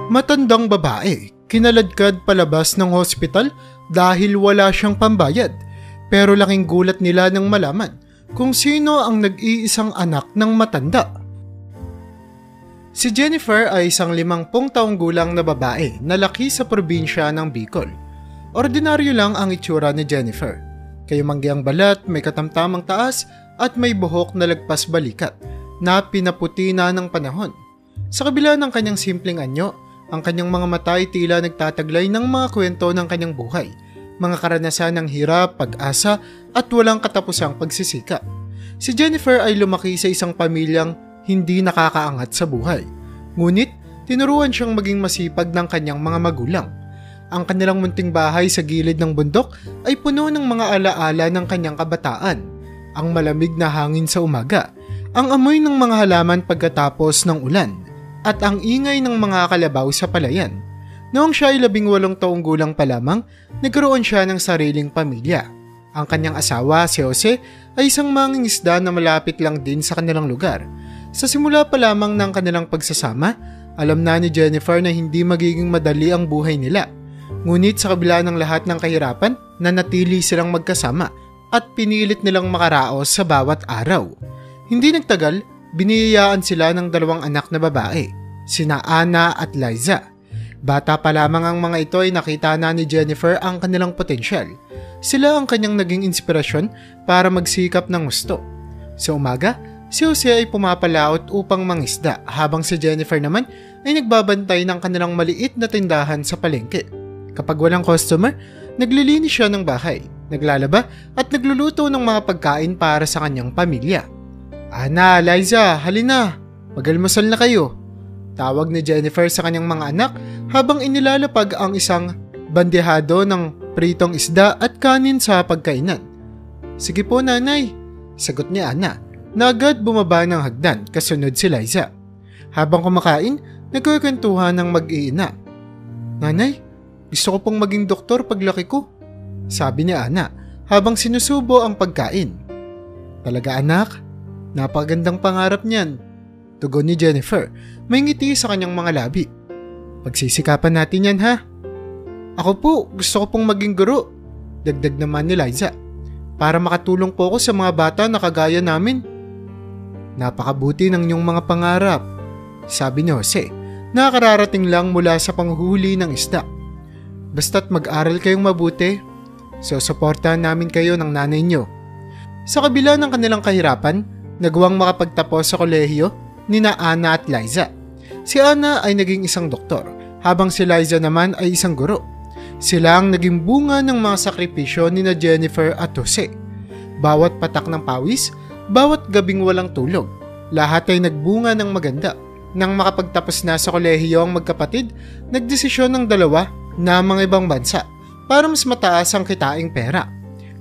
Matandang babae, kinaladkad palabas ng hospital dahil wala siyang pambayad. Pero laking gulat nila nang malaman kung sino ang nag-iisang anak ng matanda. Si Jennifer ay isang 50 taong gulang na babae na laki sa probinsya ng Bicol. Ordinaryo lang ang itsura ni Jennifer. Kayumanggi ang balat, may katamtamang taas at may buhok na lagpas balikat na pinaputi na ng panahon. Sa kabila ng kanyang simpleng anyo, ang kanyang mga mata ay tila nagtataglay ng mga kwento ng kanyang buhay, mga karanasan ng hirap, pag-asa at walang katapusang pagsisikap. Si Jennifer ay lumaki sa isang pamilyang hindi nakakaangat sa buhay. Ngunit, tinuruan siyang maging masipag ng kanyang mga magulang. Ang kanilang munting bahay sa gilid ng bundok ay puno ng mga alaala ng kanyang kabataan. Ang malamig na hangin sa umaga, ang amoy ng mga halaman pagkatapos ng ulan, at ang ingay ng mga kalabaw sa palayan. Noong siya ay 18 taong gulang pa lamang, nagkaroon siya ng sariling pamilya. Ang kanyang asawa, si Jose, ay isang mangingisda na malapit lang din sa kanilang lugar. Sa simula pa lamang ng kanilang pagsasama, alam na ni Jennifer na hindi magiging madali ang buhay nila. Ngunit sa kabila ng lahat ng kahirapan, nanatili silang magkasama at pinilit nilang makaraos sa bawat araw. Hindi nagtagal, biniyayaan sila ng 2 anak na babae, sina Ana at Liza. Bata pa lamang ang mga ito ay nakita na ni Jennifer ang kanilang potensyal. Sila ang kanyang naging inspirasyon para magsikap ng gusto. Sa umaga, si Jose ay pumapalaot upang mangisda habang si Jennifer naman ay nagbabantay ng kanilang maliit na tindahan sa palengke. Kapag walang customer, naglilinis siya ng bahay, naglalaba at nagluluto ng mga pagkain para sa kanyang pamilya. Ana, Liza, halina, mag-almusal na kayo. Tawag ni Jennifer sa kanyang mga anak habang inilalapag ang isang bandehado ng pritong isda at kanin sa pagkainan. Sige po nanay, sagot ni Ana, na agad bumaba ng hagdan kasunod si Liza. Habang kumakain, nagkukwentuhan ng mag-iina. Nanay, gusto ko pong maging doktor paglaki ko, sabi ni Ana habang sinusubo ang pagkain. Talaga anak? Napagandang pangarap niyan, tugon ni Jennifer, may ngiti sa kanyang mga labi. Pagsisikapan natin yan ha. Ako po, gusto ko pong maging guro, dagdag naman ni Liza, para makatulong po ako sa mga bata na kagaya namin. Napakabuti ng iyong mga pangarap, sabi ni Jose, na kararating lang mula sa panghuhuli ng isda. Basta't mag-aral kayong mabuti, susuportahan namin kayo ng nanay niyo. Sa kabila ng kanilang kahirapan, nagawang makapagtapos sa kolehiyo nina Ana at Liza. Si Ana ay naging isang doktor, habang si Liza naman ay isang guro. Sila ang naging bunga ng mga sakripisyo nina Jennifer at Jose. Bawat patak ng pawis, bawat gabing walang tulog, lahat ay nagbunga ng maganda. Nang makapagtapos na sa kolehiyo ang magkapatid, nagdesisyon ng dalawa na mga ibang bansa para mas mataas ang kitaing pera.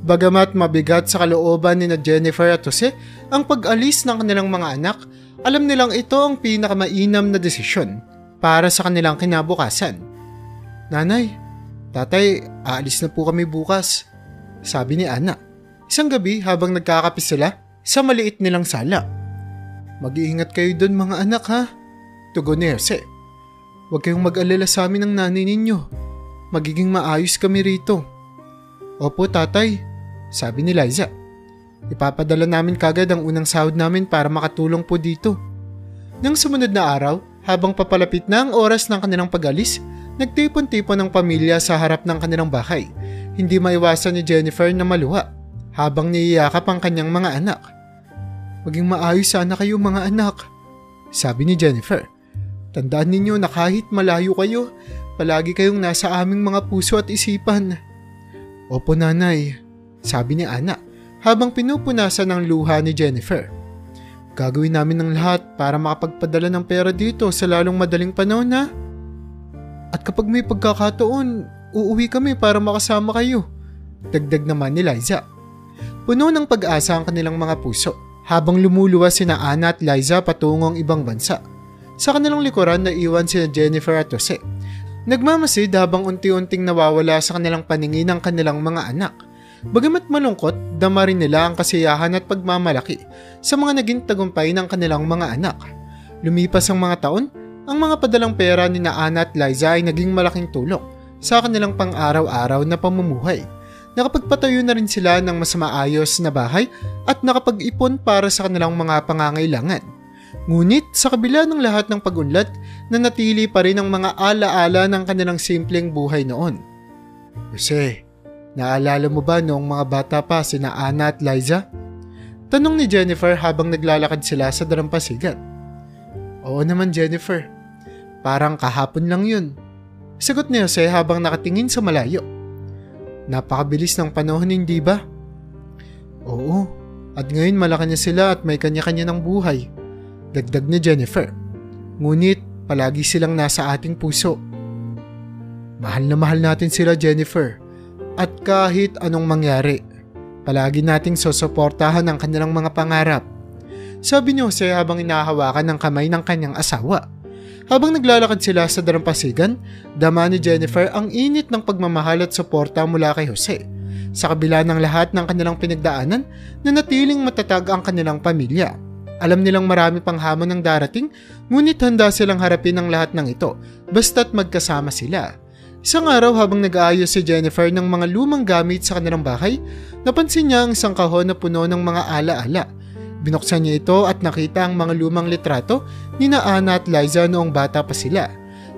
Bagamat mabigat sa kalooban ni Jennifer at Jose ang pag-alis ng kanilang mga anak, alam nilang ito ang pinakamainam na desisyon para sa kanilang kinabukasan. Nanay, tatay, aalis na po kami bukas, sabi ni Ana. Isang gabi habang nagkakape sila sa maliit nilang sala. Mag-iingat kayo doon mga anak ha, tugon ni Jose. Huwag kayong mag-alala sa amin ng nanay ninyo. Magiging maayos kami rito. Opo tatay, sabi ni Liza. Ipapadala namin kagad ang unang sahod namin para makatulong po dito. Nang sumunod na araw, habang papalapit na ang oras ng kanilang pag-alis, nagtipon-tipon ang pamilya sa harap ng kanilang bahay. Hindi maiwasan ni Jennifer na maluha habang niyayakap ang kanyang mga anak. Maging maayos sana kayo mga anak, sabi ni Jennifer. Tandaan ninyo na kahit malayo kayo, palagi kayong nasa aming mga puso at isipan. Opo nanay, sabi ni Ana habang pinupunasan ng luha ni Jennifer. Gagawin namin ng lahat para makapagpadala ng pera dito sa lalong madaling panahon na. At kapag may pagkakataon, uuwi kami para makasama kayo, dagdag naman ni Liza. Puno ng pag-asa ang kanilang mga puso habang lumuluwas sina Ana at Liza patungong ibang bansa. Sa kanilang likuran na iwan sina Jennifer at Jose. Nagmamasid habang unti-unting nawawala sa kanilang paningin ang kanilang mga anak. Bagamat malungkot, dama rin nila ang kasiyahan at pagmamalaki sa mga naging tagumpay ng kanilang mga anak. Lumipas ang mga taon Ang mga padalang pera ni Ana at Liza ay naging malaking tulong sa kanilang pang-araw-araw na pamumuhay. Nakapagpatayo na rin sila ng mas maayos na bahay at nakapag-ipon para sa kanilang mga pangangailangan. Ngunit sa kabila ng lahat ng pag-unlad, nanatili pa rin ang mga alaala ng kanilang simpleng buhay noon. Jose, naalala mo ba noong mga bata pa sina Ana at Liza? Tanong ni Jennifer habang naglalakad sila sa dalampasigan. Oo naman, Jennifer. Parang kahapon lang yun. Sagot ni Jose habang nakatingin sa malayo. Napakabilis ng panahon, hindi ba? Oo, at ngayon malaki na sila at may kanya-kanya ng buhay. Dagdag ni Jennifer. Ngunit palagi silang nasa ating puso. Mahal na mahal natin sila, Jennifer. At kahit anong mangyari, palagi nating susuportahan ang kanilang mga pangarap. Sabi ni Jose habang inahawakan ng kamay ng kanyang asawa. Habang naglalakad sila sa dalampasigan, dama ni Jennifer ang init ng pagmamahal at suporta mula kay Jose. Sa kabila ng lahat ng kanilang pinagdaanan, nanatiling matatag ang kanilang pamilya. Alam nilang marami pang hamon ang darating, ngunit handa silang harapin ang lahat ng ito, basta't magkasama sila. Isang araw habang nag-aayos si Jennifer ng mga lumang gamit sa kanilang bahay, napansin niya ang isang kahon na puno ng mga alaala. Binuksan niya ito at nakita ang mga lumang litrato ni Ana at Liza noong bata pa sila.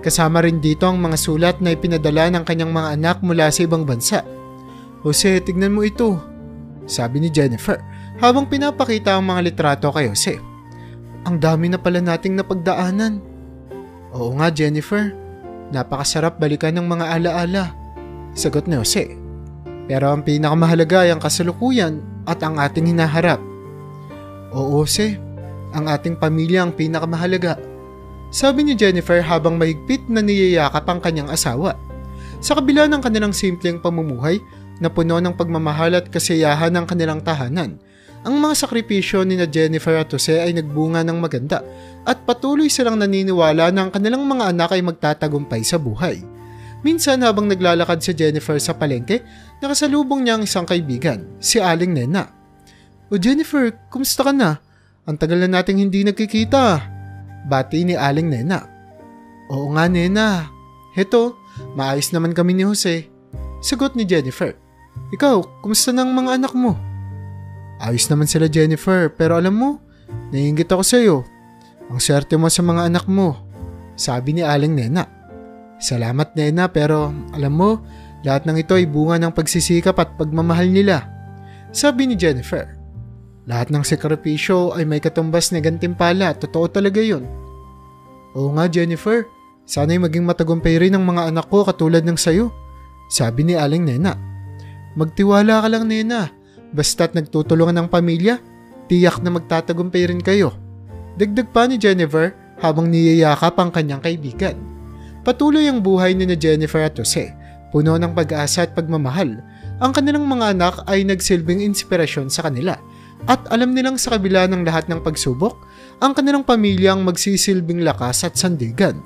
Kasama rin dito ang mga sulat na ipinadala ng kanyang mga anak mula sa ibang bansa. Jose, tignan mo ito, sabi ni Jennifer habang pinapakita ang mga litrato kay Jose. Ang dami na pala nating napagdaanan. Oo nga, Jennifer. Napakasarap balikan ng mga alaala, sagot ni Jose. Pero ang pinakamahalaga ay ang kasalukuyan at ang ating hinaharap. Oo, Jose. Ang ating pamilya ang pinakamahalaga, sabi ni Jennifer habang mahigpit na niyayakap ang kanyang asawa. Sa kabila ng kanilang simpleng pamumuhay na puno ng pagmamahal at kasiyahan ng kanilang tahanan, ang mga sakripisyo ni Jennifer at Jose ay nagbunga ng maganda at patuloy silang naniniwala na ang kanilang mga anak ay magtatagumpay sa buhay. Minsan habang naglalakad si Jennifer sa palengke, nakasalubong niya ang isang kaibigan, si Aling Nena. O Jennifer, kumusta ka na? Ang tagal na nating hindi nagkikita. Bati ni Aling Nena. Oo nga, Nena. Heto, maayos naman kami ni Jose, sagot ni Jennifer. Ikaw, kumusta na ang mga anak mo? Ayos naman sila, Jennifer, pero alam mo, naiinggit ako sa iyo. Ang swerte mo sa mga anak mo, sabi ni Aling Nena. Salamat, Nena, pero alam mo, lahat ng ito ay bunga ng pagsisikap at pagmamahal nila, sabi ni Jennifer. Lahat ng sakripisyo ay may katumbas na gantimpala, totoo talaga yun. Oo nga, Jennifer, sana'y maging matagumpay rin ang mga anak ko katulad ng sayo, sabi ni Aling Nena. Magtiwala ka lang, Nena. Basta't nagtutulungan ng pamilya, tiyak na magtatagumpay rin kayo. Dagdag pa ni Jennifer habang niyayakap ang kanyang kaibigan. Patuloy ang buhay ni Jennifer at Jose, puno ng pag-asa at pagmamahal. Ang kanilang mga anak ay nagsilbing inspirasyon sa kanila at alam nilang sa kabila ng lahat ng pagsubok, ang kanilang pamilya ang magsisilbing lakas at sandigan.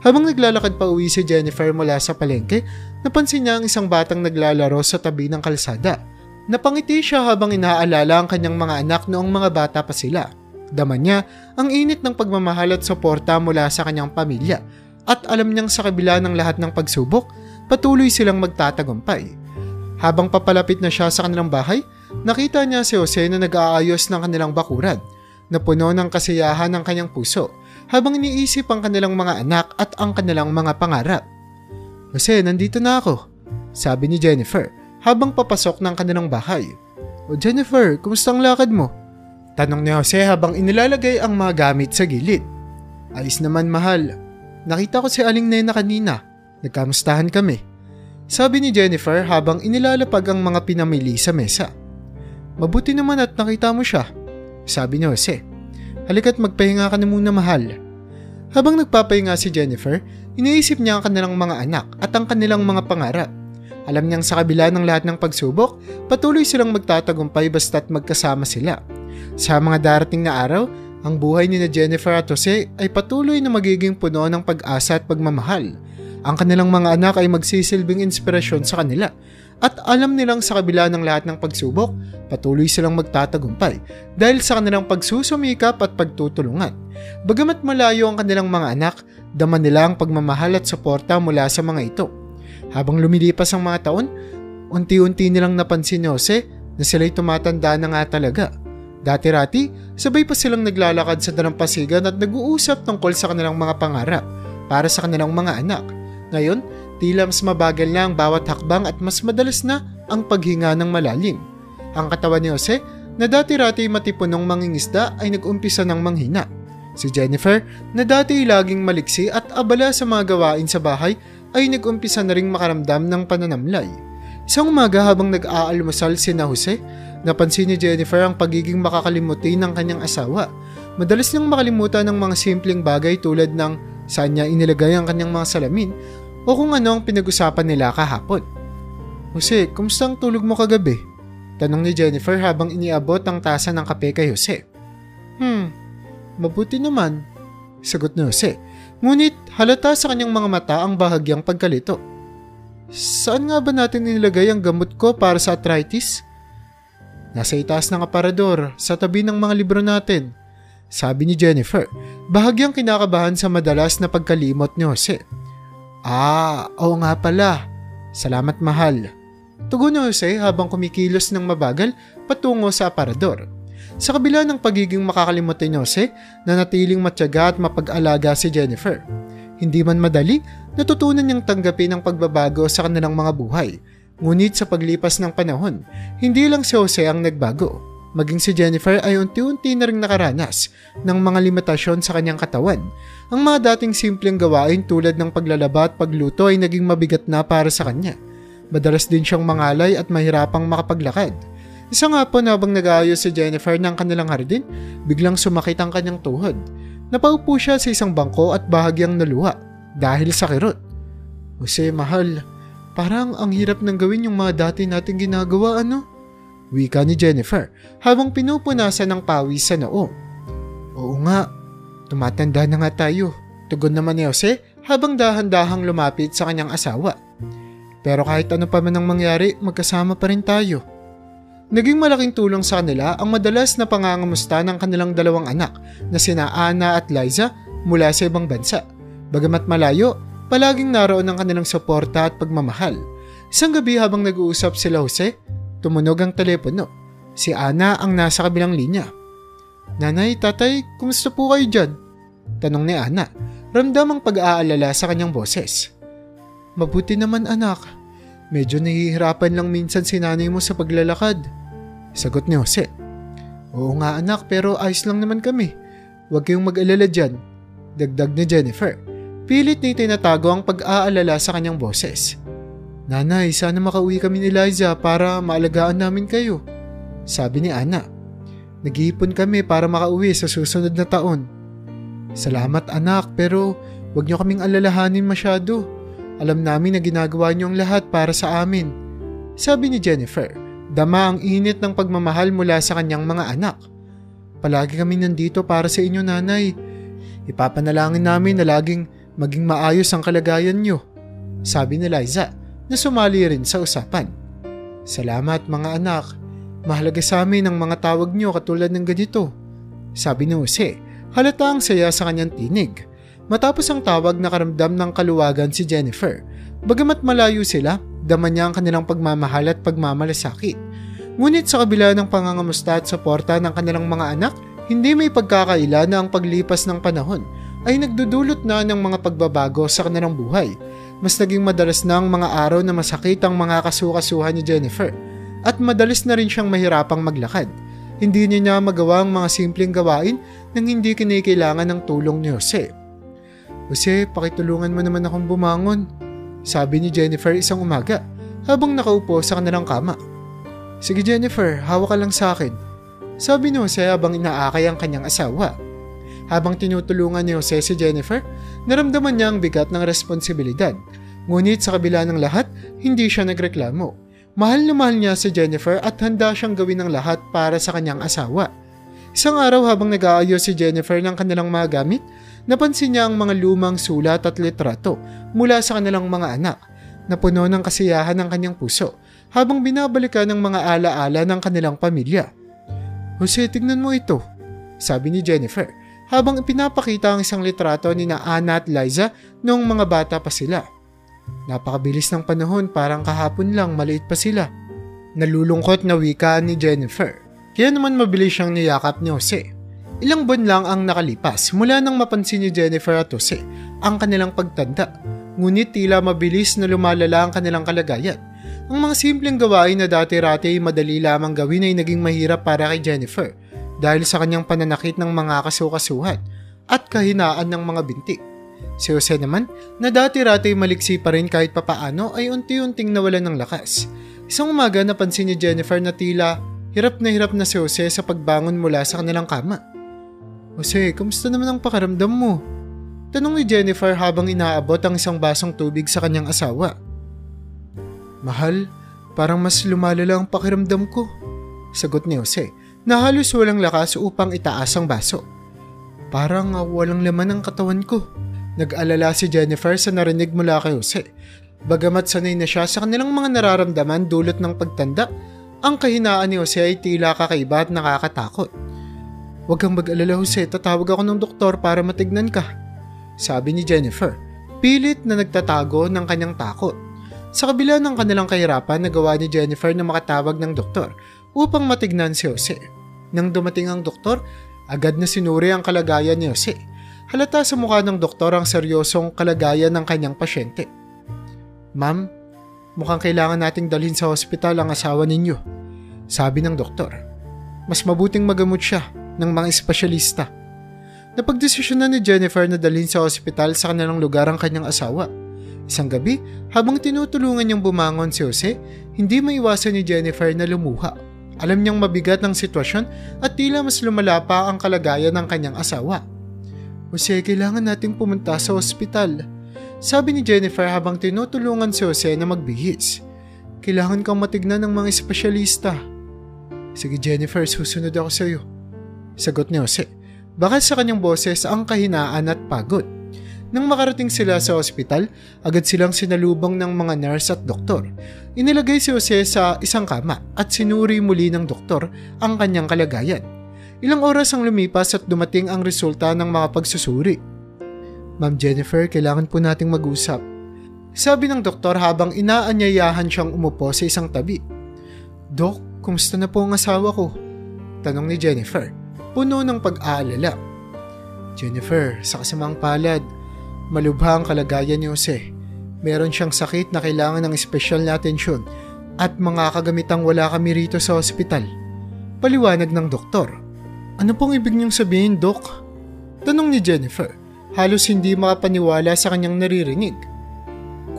Habang naglalakad pa uwi si Jennifer mula sa palengke, napansin niya ang isang batang naglalaro sa tabi ng kalsada. Napangiti siya habang inaalala ang kanyang mga anak noong mga bata pa sila. Dama niya ang init ng pagmamahal at suporta mula sa kanyang pamilya at alam niyang sa kabila ng lahat ng pagsubok, patuloy silang magtatagumpay. Habang papalapit na siya sa kanilang bahay, nakita niya si Jose na nag-aayos ng kanilang bakuran na puno ng kasiyahan ng kanyang puso habang iniisip ang kanilang mga anak at ang kanilang mga pangarap. Jose, nandito na ako, sabi ni Jennifer habang papasok ng kanilang bahay. O Jennifer, kumusta ang lakad mo? Tanong ni Jose habang inilalagay ang mga gamit sa gilid. Ayos naman, mahal. Nakita ko si Aling Nena kanina. Nagkamustahan kami, sabi ni Jennifer habang inilalapag ang mga pinamili sa mesa. Mabuti naman at nakita mo siya, sabi ni Jose. Halika't magpahinga ka na muna, mahal. Habang nagpapahinga si Jennifer, iniisip niya ang kanilang mga anak at ang kanilang mga pangarap. Alam niyang sa kabila ng lahat ng pagsubok, patuloy silang magtatagumpay basta't magkasama sila. Sa mga darating na araw, ang buhay ni Jennifer at Jose ay patuloy na magiging puno ng pag-asa at pagmamahal. Ang kanilang mga anak ay magsisilbing inspirasyon sa kanila at alam nilang sa kabila ng lahat ng pagsubok, patuloy silang magtatagumpay dahil sa kanilang pagsusumikap at pagtutulungan. Bagamat malayo ang kanilang mga anak, dama nila ang pagmamahal at suporta mula sa mga ito. Habang lumilipas ang mga taon, unti-unti nilang napansin ni Jose na sila'y tumatanda na nga talaga. Dati-rati, sabay pa silang naglalakad sa dalampasigan at nag-uusap tungkol sa kanilang mga pangarap para sa kanilang mga anak. Ngayon, tila mas mabagal na ang bawat hakbang at mas madalas na ang paghinga ng malalim. Ang katawan ni Jose, na dati-rati matipunong mangingisda, ay nag-umpisa ng manghina. Si Jennifer, na dati laging maliksi at abala sa mga gawain sa bahay, ay nag-umpisa na ring makaramdam ng pananamlay. Isang umaga habang nag-aalmusal sina Jose, napansin ni Jennifer ang pagiging makakalimutin ng kanyang asawa. Madalas niyang makalimutan ng mga simpleng bagay tulad ng saan niya inilagay ang kanyang mga salamin o kung ano ang pinag-usapan nila kahapon. Jose, kumusta ang tulog mo kagabi? Tanong ni Jennifer habang iniabot ang tasa ng kape kay Jose. Mabuti naman, sagot ni Jose. Ngunit halata sa kanyang mga mata ang bahagyang pagkalito. Saan nga ba natin inilagay ang gamot ko para sa arthritis? Nasa itaas ng aparador, sa tabi ng mga libro natin, sabi ni Jennifer, bahagyang kinakabahan sa madalas na pagkalimot ni Jose. Oo nga pala. Salamat mahal. Tugon ni Jose habang kumikilos ng mabagal patungo sa aparador. Sa kabila ng pagiging makakalimutan ni Jose, nanatiling matyaga at mapag-alaga si Jennifer. Hindi man madali, natutunan niyang tanggapin ang pagbabago sa kanilang mga buhay. Ngunit sa paglipas ng panahon, hindi lang si Jose ang nagbago. Maging si Jennifer ay unti-unti na ring nakaranas ng mga limitasyon sa kanyang katawan. Ang mga dating simpleng gawain tulad ng paglalaba at pagluto ay naging mabigat na para sa kanya. Madalas din siyang mangalay at mahirapang makapaglakad. Isang hapon habang nag-aayos si Jennifer ng kanilang hardin, biglang sumakit ang kanyang tuhod. Napaupo siya sa isang bangko at bahagyang naluha dahil sa kirot. Jose, mahal, parang ang hirap nang gawin yung mga dati nating ginagawa, ano? Wika ni Jennifer habang pinupunasan ng pawis sa noo. Oo nga, tumatanda na nga tayo. Tugon naman ni Jose habang dahan-dahang lumapit sa kanyang asawa. Pero kahit ano pa man ang mangyari, magkasama pa rin tayo. Naging malaking tulong sa kanila ang madalas na pangangamusta ng kanilang dalawang anak na sina Anna at Liza mula sa ibang bansa. Bagamat malayo, palaging naroon ang kanilang suporta at pagmamahal. Isang gabi habang nag-uusap sila Jose, tumunog ang telepono. Si Anna ang nasa kabilang linya. Nanay, tatay, kumusta po kayo dyan? Tanong ni Anna. Ramdam ang pag-aalala sa kanyang boses. Mabuti naman anak. Medyo nahihirapan lang minsan si nanay mo sa paglalakad. Sagot ni Jose. Oo nga anak, pero ayos lang naman kami. Huwag kayong mag-alala dyan. Dagdag ni Jennifer. Pilit ni tinatago ang pag-aalala sa kanyang boses. Nanay, sana makauwi kami ni Liza para maalagaan namin kayo. Sabi ni Anna. Nag-iipon kami para makauwi sa susunod na taon. Salamat anak, pero huwag niyo kaming alalahanin masyado. Alam namin na ginagawa niyo ang lahat para sa amin. Sabi ni Jennifer, dama ang init ng pagmamahal mula sa kanyang mga anak. Palagi kami nandito para sa inyo nanay. Ipapanalangin namin na laging maging maayos ang kalagayan niyo. Sabi ni Liza na sumali rin sa usapan. Salamat mga anak. Mahalaga sa amin ang mga tawag niyo katulad ng ganito. Sabi ni Jose, halata ang saya sa kanyang tinig. Matapos ang tawag nakaramdam ng kaluwagan si Jennifer. Bagamat malayo sila, dama niya ang kanilang pagmamahal at pagmamalasakit. Ngunit sa kabila ng pangangamusta at suporta ng kanilang mga anak, hindi may pagkakaila na ang paglipas ng panahon ay nagdudulot na ng mga pagbabago sa kanilang buhay. Mas naging madalas na ang mga araw na masakit ang mga kasukasuhan ni Jennifer at madalas na rin siyang mahirapang maglakad. Hindi niya magawa ang mga simpleng gawain nang hindi kinikailangan ng tulong ni Jose. Jose, pakitulungan mo naman akong bumangon, sabi ni Jennifer isang umaga habang nakaupo sa kanilang kama. Sige Jennifer, hawak ka lang sa akin, sabi ni Jose habang inaakay ang kanyang asawa. Habang tinutulungan ni Jose si Jennifer, naramdaman niya ang bigat ng responsibilidad. Ngunit sa kabila ng lahat, hindi siya nagreklamo. Mahal na mahal niya si Jennifer at handa siyang gawin ang lahat para sa kanyang asawa. Isang araw habang nag-aayos si Jennifer ng kanilang mga gamit, napansin niya ang mga lumang sulat at litrato mula sa kanilang mga anak. Napuno ng kasiyahan ng kanyang puso habang binabalikan ng mga alaala ng kanilang pamilya. Jose, tignan mo ito, sabi ni Jennifer habang ipinapakita ang isang litrato ni na Anna at Liza noong mga bata pa sila. Napakabilis ng panahon, parang kahapon lang, maliit pa sila. Nalulungkot na wika ni Jennifer. Kaya naman mabilis siyang niyakap ni Jose. Ilang buwan lang ang nakalipas mula nang mapansin ni Jennifer at Jose ang kanilang pagtanda. Ngunit tila mabilis na lumalala ang kanilang kalagayan. Ang mga simpleng gawain na dati-rati ay madali lamang gawin ay naging mahirap para kay Jennifer dahil sa kanyang pananakit ng mga kasukasuhan at kahinaan ng mga binti. Si Jose naman, na dati-rati maliksi pa rin kahit papaano, ay unti-unting nawalan ng lakas. Isang umaga napansin ni Jennifer na tila hirap na si Jose sa pagbangon mula sa kanilang kama. Jose, kamusta naman ang pakiramdam mo? Tanong ni Jennifer habang inaabot ang isang basong tubig sa kanyang asawa. Mahal, parang mas lumalala ang pakiramdam ko, sagot ni Jose na halos walang lakas upang itaas ang baso. Parang walang laman ang katawan ko. Nag-alala si Jennifer sa narinig mula kay Jose. Bagamat sanay na siya sa kanilang mga nararamdaman dulot ng pagtanda, ang kahinaan ni Jose ay tila kakaiba at nakakatakot. Huwag kang mag-alala, Jose, tatawag ako ng doktor para matignan ka, sabi ni Jennifer, pilit na nagtatago ng kanyang takot. Sa kabila ng kanilang kahirapan, nagawa ni Jennifer na makatawag ng doktor upang matignan si Jose. Nang dumating ang doktor, agad na sinuri ang kalagayan ni Jose. Halata sa mukha ng doktor ang seryosong kalagayan ng kanyang pasyente. Ma'am, mukhang kailangan nating dalhin sa ospital ang asawa ninyo, sabi ng doktor. Mas mabuting magamot siya ng mga espesyalista. Napagdesisyonan ni Jennifer na dalhin sa ospital sa kanilang lugar ang kanyang asawa. Isang gabi, habang tinutulungan niyang bumangon si Jose, hindi maiwasan ni Jennifer na lumuha. Alam niyang mabigat ang sitwasyon at tila mas lumala pa ang kalagayan ng kanyang asawa. Jose, kailangan nating pumunta sa ospital, sabi ni Jennifer habang tinutulungan si Jose na magbihis. Kailangan kang matignan ng mga espesyalista. Sige Jennifer, susunod ako sa iyo, sagot ni Jose. Bakit sa kanyang boses ang kahinaan at pagod. Nang makarating sila sa ospital, agad silang sinalubong ng mga nurse at doktor. Inilagay si Jose sa isang kama at sinuri muli ng doktor ang kanyang kalagayan. Ilang oras ang lumipas at dumating ang resulta ng mga pagsusuri. Ma'am Jennifer, kailangan po nating mag-usap, sabi ng doktor habang inaanyayahan siyang umupo sa isang tabi. Dok, kumusta na po ang asawa ko? Tanong ni Jennifer, puno ng pag-aalala. Jennifer, sa kasamang palad, malubha ang kalagayan ni Jose. Meron siyang sakit na kailangan ng espesyal na atensyon at mga kagamitang wala kami rito sa ospital, paliwanag ng doktor. Ano pong ibig niyong sabihin, Dok? Tanong ni Jennifer, halos hindi makapaniwala sa kanyang naririnig.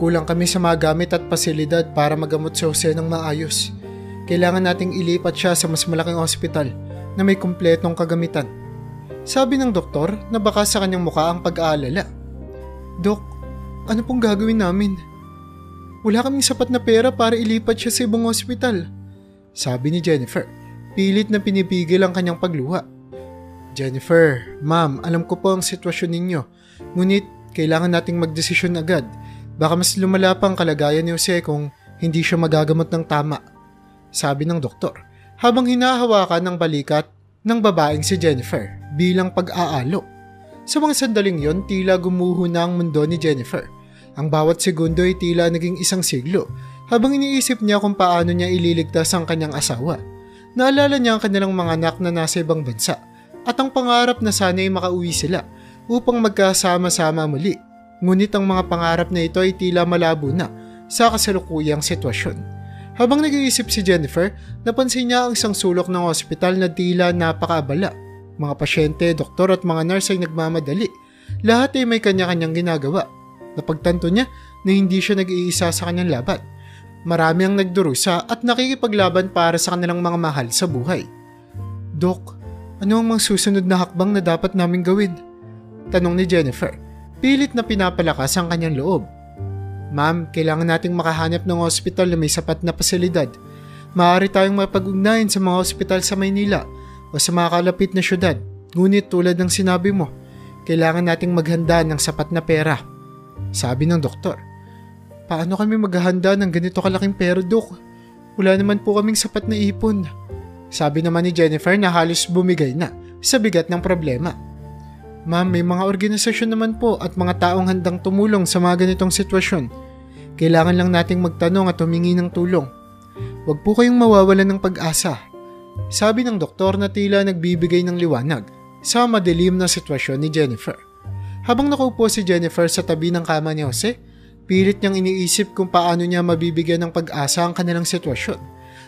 Kulang kami sa mga gamit at pasilidad para magamot si Jose ng maayos. Kailangan nating ilipat siya sa mas malaking ospital na may kumpletong kagamitan, sabi ng doktor na baka sa kanyang mukha ang pag-aalala. Dok, ano pong gagawin namin? Wala kaming sapat na pera para ilipat siya sa ibang ospital, sabi ni Jennifer. Pilit na pinipigil ang kanyang pagluha. Jennifer, ma'am, alam ko po ang sitwasyon ninyo. Ngunit kailangan nating magdesisyon agad. Baka mas lumala pa ang kalagayan ni Jose kung hindi siya magagamot ng tama, sabi ng doktor habang hinahawakan ng balikat ng babaeng si Jennifer bilang pag-aalo. Sa mga sandaling yon, tila gumuho na ang mundo ni Jennifer. Ang bawat segundo ay tila naging isang siglo habang iniisip niya kung paano niya ililigtas ang kanyang asawa. Naalala niya ang kanilang mga anak na nasa ibang bansa at ang pangarap na sana ay makauwi sila upang magkasama-sama muli. Ngunit ang mga pangarap na ito ay tila malabo na sa kasalukuyang sitwasyon. Habang nag-iisip si Jennifer, napansin niya ang isang sulok ng ospital na tila napakaabala. Mga pasyente, doktor at mga nurse ay nagmamadali. Lahat ay may kanya-kanyang ginagawa. Napagtanto niya na hindi siya nag-iisa sa kanyang laban. Marami ang nagdurusa at nakikipaglaban para sa kanilang mga mahal sa buhay. Dok, ano ang mga susunod na hakbang na dapat naming gawin? Tanong ni Jennifer. Pilit na pinapalakas ang kanyang loob. Ma'am, kailangan nating makahanap ng ospital na may sapat na pasilidad. Maaari tayong mapag-ugnayan sa mga ospital sa Maynila o sa mga kalapit na syudad. Ngunit tulad ng sinabi mo, kailangan nating maghanda ng sapat na pera, sabi ng doktor. Paano kami maghahanda ng ganito kalaking pera, Dok? Wala naman po kaming sapat na ipon. Sabi naman ni Jennifer na halos bumigay na sa bigat ng problema. Ma'am, may mga organisasyon naman po at mga taong handang tumulong sa mga ganitong sitwasyon. Kailangan lang nating magtanong at humingi ng tulong. Huwag po kayong mawawalan ng pag-asa. Sabi ng doktor na tila nagbibigay ng liwanag sa madilim na sitwasyon ni Jennifer. Habang nakaupo si Jennifer sa tabi ng kama ni Jose, pilit niyang iniisip kung paano niya mabibigyan ng pag-asa ang kanilang sitwasyon.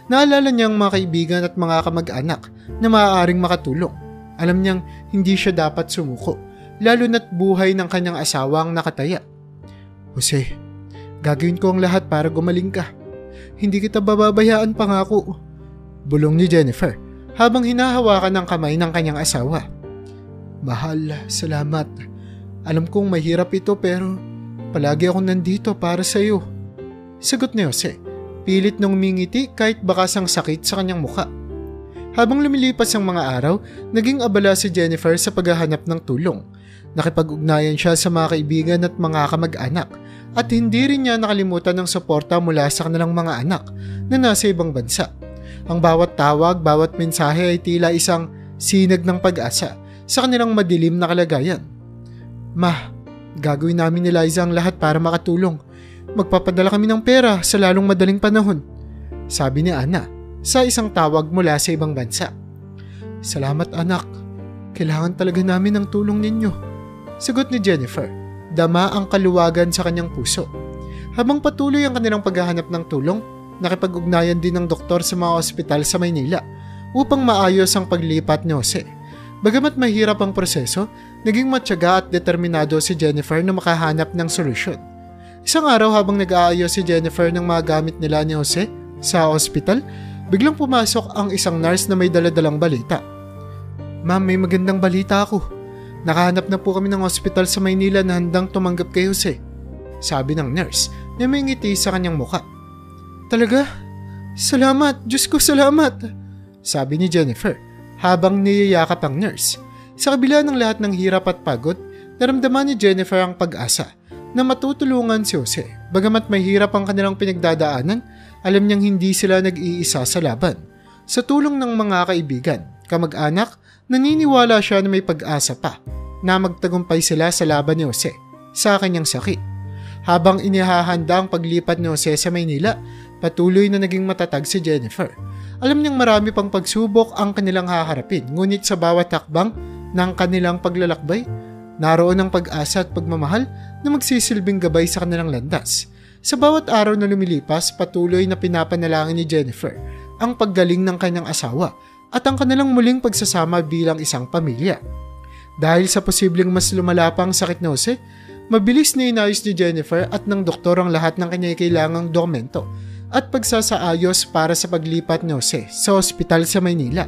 Naalala niyang mga kaibigan at mga kamag-anak na maaaring makatulong. Alam niyang hindi siya dapat sumuko, lalo na't buhay ng kanyang asawa ang nakataya. Jose, gagawin ko ang lahat para gumaling ka. Hindi kita bababayaan, pangako. Bulong ni Jennifer habang hinahawakan ng kamay ng kanyang asawa. Mahal, salamat. Alam kong mahirap ito pero palagi akong nandito para sa iyo. Sagot ni Jose, pilit nang umingiti kahit bakas ang sakit sa kanyang muka. Habang lumilipas ang mga araw, naging abala si Jennifer sa paghahanap ng tulong. Nakipag-ugnayan siya sa mga kaibigan at mga kamag-anak at hindi rin niya nakalimutan ng suporta mula sa kanilang mga anak na nasa ibang bansa. Ang bawat tawag, bawat mensahe ay tila isang sinag ng pag-asa sa kanilang madilim na kalagayan. Ma, gagawin namin ni Liza ang lahat para makatulong. Magpapadala kami ng pera sa lalong madaling panahon, sabi ni Ana sa isang tawag mula sa ibang bansa. Salamat anak, kailangan talaga namin ng tulong ninyo, sagot ni Jennifer, dama ang kaluwagan sa kanyang puso. Habang patuloy ang kanilang paghahanap ng tulong, nakipag-ugnayan din ng doktor sa mga ospital sa Maynila upang maayos ang paglipat ni Jose. Bagamat mahirap ang proseso, naging matyaga at determinado si Jennifer na makahanap ng solusyon. Isang araw habang nag-aayos si Jennifer ng mga gamit nila ni Jose sa ospital, biglang pumasok ang isang nurse na may daladalang balita. Ma'am, may magandang balita ako. Nakahanap na po kami ng ospital sa Maynila na handang tumanggap kay Jose, sabi ng nurse na may ngiti sa kanyang muka. Talaga? Salamat, Diyos ko salamat, sabi ni Jennifer habang niyayakap ang nurse. Sa kabila ng lahat ng hirap at pagod, naramdaman ni Jennifer ang pag-asa na matutulungan si Jose. Bagamat mahirap ang kanilang pinagdadaanan, alam niyang hindi sila nag-iisa sa laban. Sa tulong ng mga kaibigan, kamag-anak, naniniwala siya na may pag-asa pa na magtagumpay sila sa laban ni Jose sa kanyang sakit. Habang inihahanda ang paglipat ni Jose sa Maynila, patuloy na naging matatag si Jennifer. Alam niyang marami pang pagsubok ang kanilang haharapin, ngunit sa bawat hakbang ng kanilang paglalakbay, naroon ang pag-asa at pagmamahal na magsisilbing gabay sa kanilang landas. Sa bawat araw na lumilipas, patuloy na pinapanalangin ni Jennifer ang paggaling ng kanyang asawa at ang kanilang muling pagsasama bilang isang pamilya. Dahil sa posibleng mas lumala pang sakit ni Jose, mabilis na inayos ni Jennifer at ng doktor ang lahat ng kanyang kailangang dokumento at pagsasaayos para sa paglipat ni Jose sa ospital sa Maynila.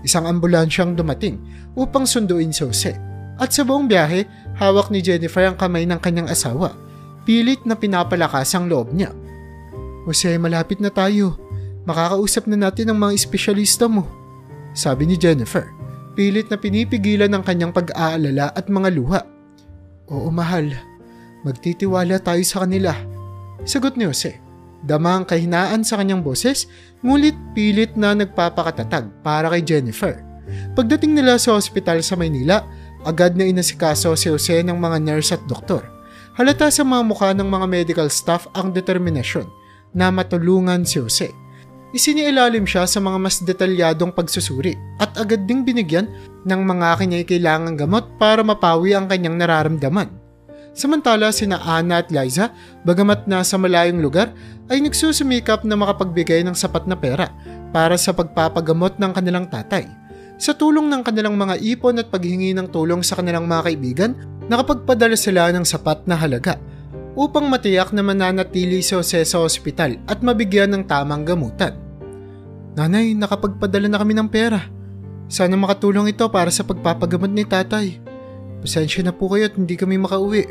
Isang ambulansyang dumating upang sunduin si Jose at sa buong biyahe, hawak ni Jennifer ang kamay ng kanyang asawa. Pilit na pinapalakas ang loob niya. Jose, malapit na tayo. Makakausap na natin ang mga espesyalista mo, sabi ni Jennifer. Pilit na pinipigilan ang kanyang pag-aalala at mga luha. Oo mahal, magtitiwala tayo sa kanila, sagot ni Jose. Dama ang kahinaan sa kanyang boses, ngulit pilit na nagpapakatatag para kay Jennifer. Pagdating nila sa ospital sa Maynila, agad na inasikaso si Jose ng mga nurse at doktor. Halata sa mga mukha ng mga medical staff ang determinasyon na matulungan si Jose. Isiniilalim siya sa mga mas detalyadong pagsusuri at agad ding binigyan ng mga kailangang gamot para mapawi ang kanyang nararamdaman. Samantala sina Ana at Liza, bagamat nasa malayong lugar, ay nagsusumikap na makapagbigay ng sapat na pera para sa pagpapagamot ng kanilang tatay. Sa tulong ng kanilang mga ipon at paghingi ng tulong sa kanilang mga kaibigan, nakapagpadala sila ng sapat na halaga upang matiyak na mananatili si Jose sa ospital at mabigyan ng tamang gamutan. Nanay, nakapagpadala na kami ng pera. Sana makatulong ito para sa pagpapagamot ni tatay. Pasensya na po kayo at hindi kami makauwi.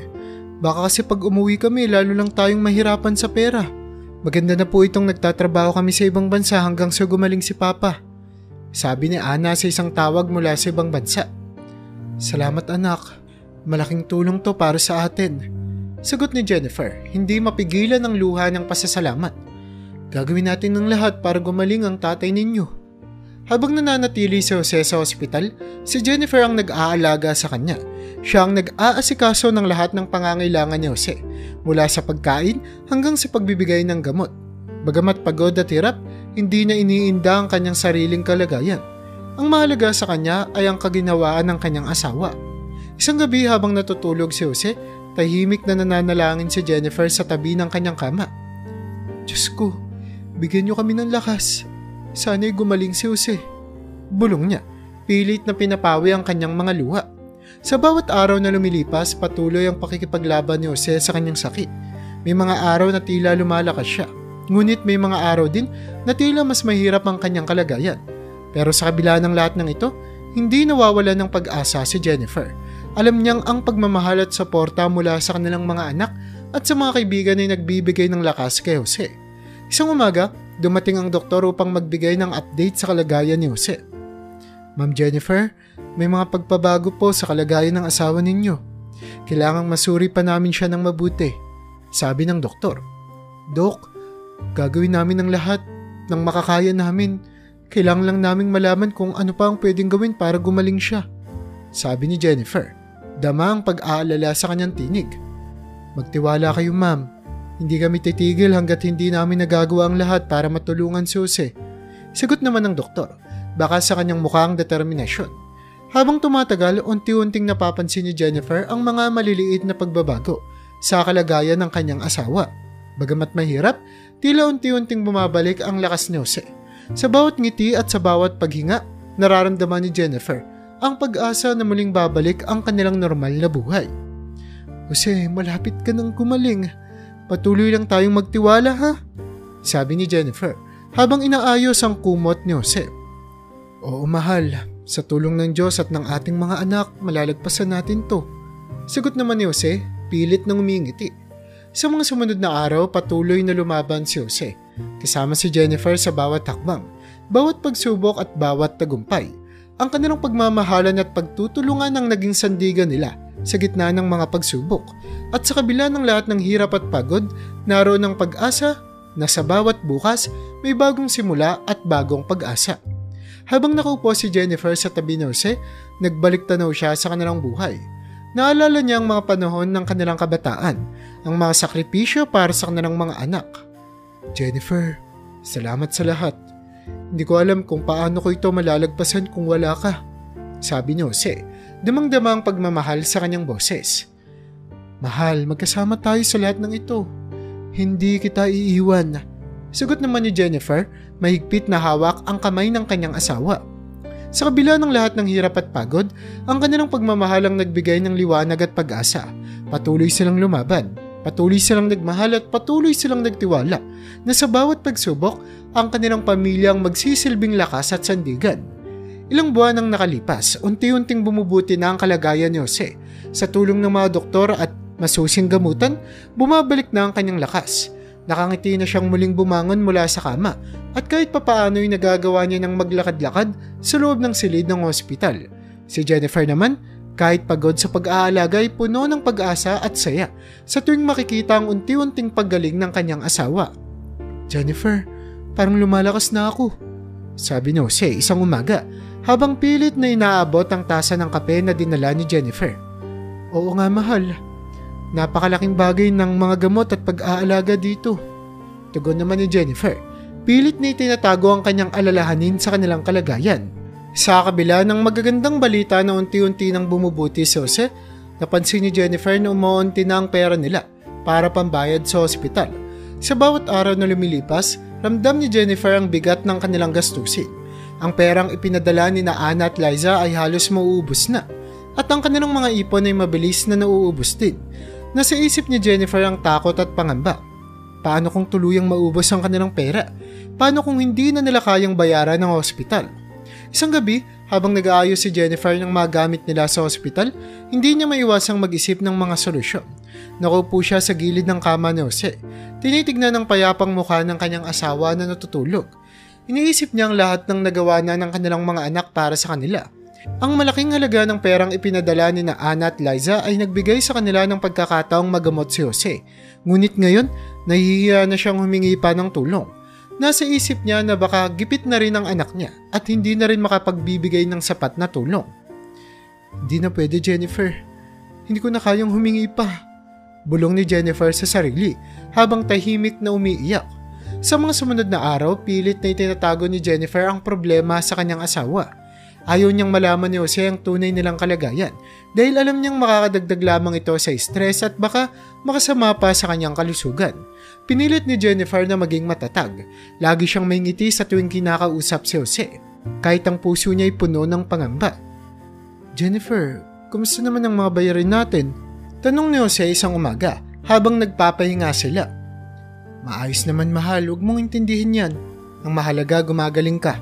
Baka kasi pag umuwi kami, lalo lang tayong mahirapan sa pera. Maganda na po itong nagtatrabaho kami sa ibang bansa hanggang sa gumaling si Papa, sabi ni Ana sa isang tawag mula sa ibang bansa. Salamat anak, malaking tulong to para sa atin, sagot ni Jennifer, hindi mapigilan ang luha ng pasasalamat. Gagawin natin ng lahat para gumaling ang tatay ninyo. Habang nananatili si Jose sa ospital, si Jennifer ang nag-aalaga sa kanya. Siya ang nag-aasikaso ng lahat ng pangangailangan ni Jose, mula sa pagkain hanggang sa pagbibigay ng gamot. Bagamat pagod at hirap, hindi na iniinda ang kanyang sariling kalagayan. Ang mahalaga sa kanya ay ang kaginawaan ng kanyang asawa. Isang gabi habang natutulog si Jose, tahimik na nananalangin si Jennifer sa tabi ng kanyang kama. Diyos ko, bigyan niyo kami ng lakas. Sana'y gumaling si Jose. Bulong niya, pilit na pinapawi ang kanyang mga luha. Sa bawat araw na lumilipas, patuloy ang pakikipaglaban ni Jose sa kanyang sakit. May mga araw na tila lumalakas siya. Ngunit may mga araw din na tila mas mahirap ang kanyang kalagayan. Pero sa kabila ng lahat ng ito, hindi nawawala ng pag-asa si Jennifer. Alam niyang ang pagmamahal at suporta mula sa kanilang mga anak at sa mga kaibigan ay nagbibigay ng lakas kay Jose. Isang umaga, dumating ang doktor upang magbigay ng update sa kalagayan ni Jose. Ma'am Jennifer, may mga pagpabago po sa kalagayan ng asawa ninyo. Kailangang masuri pa namin siya ng mabuti, sabi ng doktor. Dok, gagawin namin ang lahat ng makakaya namin. Kailangan lang naming malaman kung ano pa ang pwedeng gawin para gumaling siya, sabi ni Jennifer. Dama ang pag-aalala sa kanyang tinig. Magtiwala kayo, ma'am. Hindi kami titigil hanggat hindi namin nagagawa ang lahat para matulungan si Jose. Sagot naman ng doktor, baka sa kanyang mukhang determinasyon. Habang tumatagal, unti-unting napapansin ni Jennifer ang mga maliliit na pagbabago sa kalagayan ng kanyang asawa. Bagamat mahirap, tila unti-unting bumabalik ang lakas ni Jose. Sa bawat ngiti at sa bawat paghinga, nararamdaman ni Jennifer ang pag-asa na muling babalik ang kanilang normal na buhay. Jose, malapit ka nang gumaling. Patuloy lang tayong magtiwala, ha? Sabi ni Jennifer habang inaayos ang kumot ni Jose. Oo, mahal. Sa tulong ng Diyos at ng ating mga anak, malalagpasan natin to. Sagot naman ni Jose, pilit nang umingiti. Sa mga sumunod na araw, patuloy na lumaban si Jose. Kasama si Jennifer sa bawat hakbang, bawat pagsubok at bawat tagumpay. Ang kanilang pagmamahalan at pagtutulungan ang naging sandigan nila sa gitna ng mga pagsubok. At sa kabila ng lahat ng hirap at pagod, naroon ang pag-asa na sa bawat bukas may bagong simula at bagong pag-asa. Habang nakaupo si Jennifer sa tabi ni Jose, nagbalik tanaw siya sa kanilang buhay. Naalala niya ang mga panahon ng kanilang kabataan, ang mga sakripisyo para sa kanilang mga anak. Jennifer, salamat sa lahat. Hindi ko alam kung paano ko ito malalagpasan kung wala ka, sabi ni Jose. Damang-dama ang pagmamahal sa kanyang boses. Mahal, magkasama tayo sa lahat ng ito. Hindi kita iiwan. Sagot naman ni Jennifer, mahigpit na hawak ang kamay ng kanyang asawa. Sa kabila ng lahat ng hirap at pagod, ang kanilang pagmamahal ang nagbigay ng liwanag at pag-asa. Patuloy silang lumaban, patuloy silang nagmahal at patuloy silang nagtiwala na sa bawat pagsubok, ang kanilang pamilyang magsisilbing lakas at sandigan. Ilang buwan ang nakalipas, unti-unting bumubuti na ang kalagayan ni Jose. Sa tulong ng mga doktor at masusing gamutan, bumabalik na ang kanyang lakas. Nakangiti na siyang muling bumangon mula sa kama at kahit papaano'y nagagawa niya ng maglakad-lakad sa loob ng silid ng ospital. Si Jennifer naman, kahit pagod sa pag-aalaga ay puno ng pag-asa at saya sa tuwing makikita ang unti-unting paggaling ng kanyang asawa. Jennifer, parang lumalakas na ako, sabi ni Jose isang umaga habang pilit na inaabot ang tasa ng kape na dinala ni Jennifer. Oo nga, mahal. Napakalaking bagay ng mga gamot at pag-aalaga dito, tugon naman ni Jennifer. Pilit na itinatago ang kanyang alalahanin sa kanilang kalagayan. Sa kabila ng magagandang balita na unti-unti nang bumubuti si Jose, napansin ni Jennifer na umuunti na ang pera nila para pambayad sa ospital. Sa bawat araw na lumilipas, ramdam ni Jennifer ang bigat ng kanilang gastusin. Ang perang ipinadala ni Ana at Liza ay halos mauubos na at ang kanilang mga ipon ay mabilis na nauubos din. Nasa isip ni Jennifer ang takot at pangamba. Paano kung tuluyang maubos ang kanilang pera? Paano kung hindi na nila kayang bayaran ng ospital? Isang gabi, habang nag-aayos si Jennifer ng mga gamit nila sa ospital, hindi niya maiwasang mag-isip ng mga solusyon. Nakaupo siya sa gilid ng kama ni Jose. Tinitignan ng payapang mukha ng kanyang asawa na natutulog. Iniisip niya ang lahat ng nagawa na ng kanilang mga anak para sa kanila. Ang malaking halaga ng perang ipinadala ni Ana at Liza ay nagbigay sa kanila ng pagkakataong magamot si Jose. Ngunit ngayon, nahihiya na siyang humingi pa ng tulong. Nasa isip niya na baka gipit na rin ang anak niya at hindi na rin makapagbibigay ng sapat na tulong. Hindi na pwede, Jennifer. Hindi ko na kayang humingi pa. Bulong ni Jennifer sa sarili habang tahimik na umiiyak. Sa mga sumunod na araw, pilit na itinatago ni Jennifer ang problema sa kanyang asawa. Ayaw niyang malaman ni Jose ang tunay nilang kalagayan dahil alam niyang makakadagdag lamang ito sa stress at baka makasama pa sa kanyang kalusugan. Pinilit ni Jennifer na maging matatag. Lagi siyang may ngiti sa tuwing kinakausap si Jose, kahit ang puso niya ay puno ng pangamba. Jennifer, kumusta naman ang mga bayarin natin? Tanong ni Jose isang umaga habang nagpapahinga sila. Maayos naman mahal, huwag mong intindihin yan. Ang mahalaga gumagaling ka.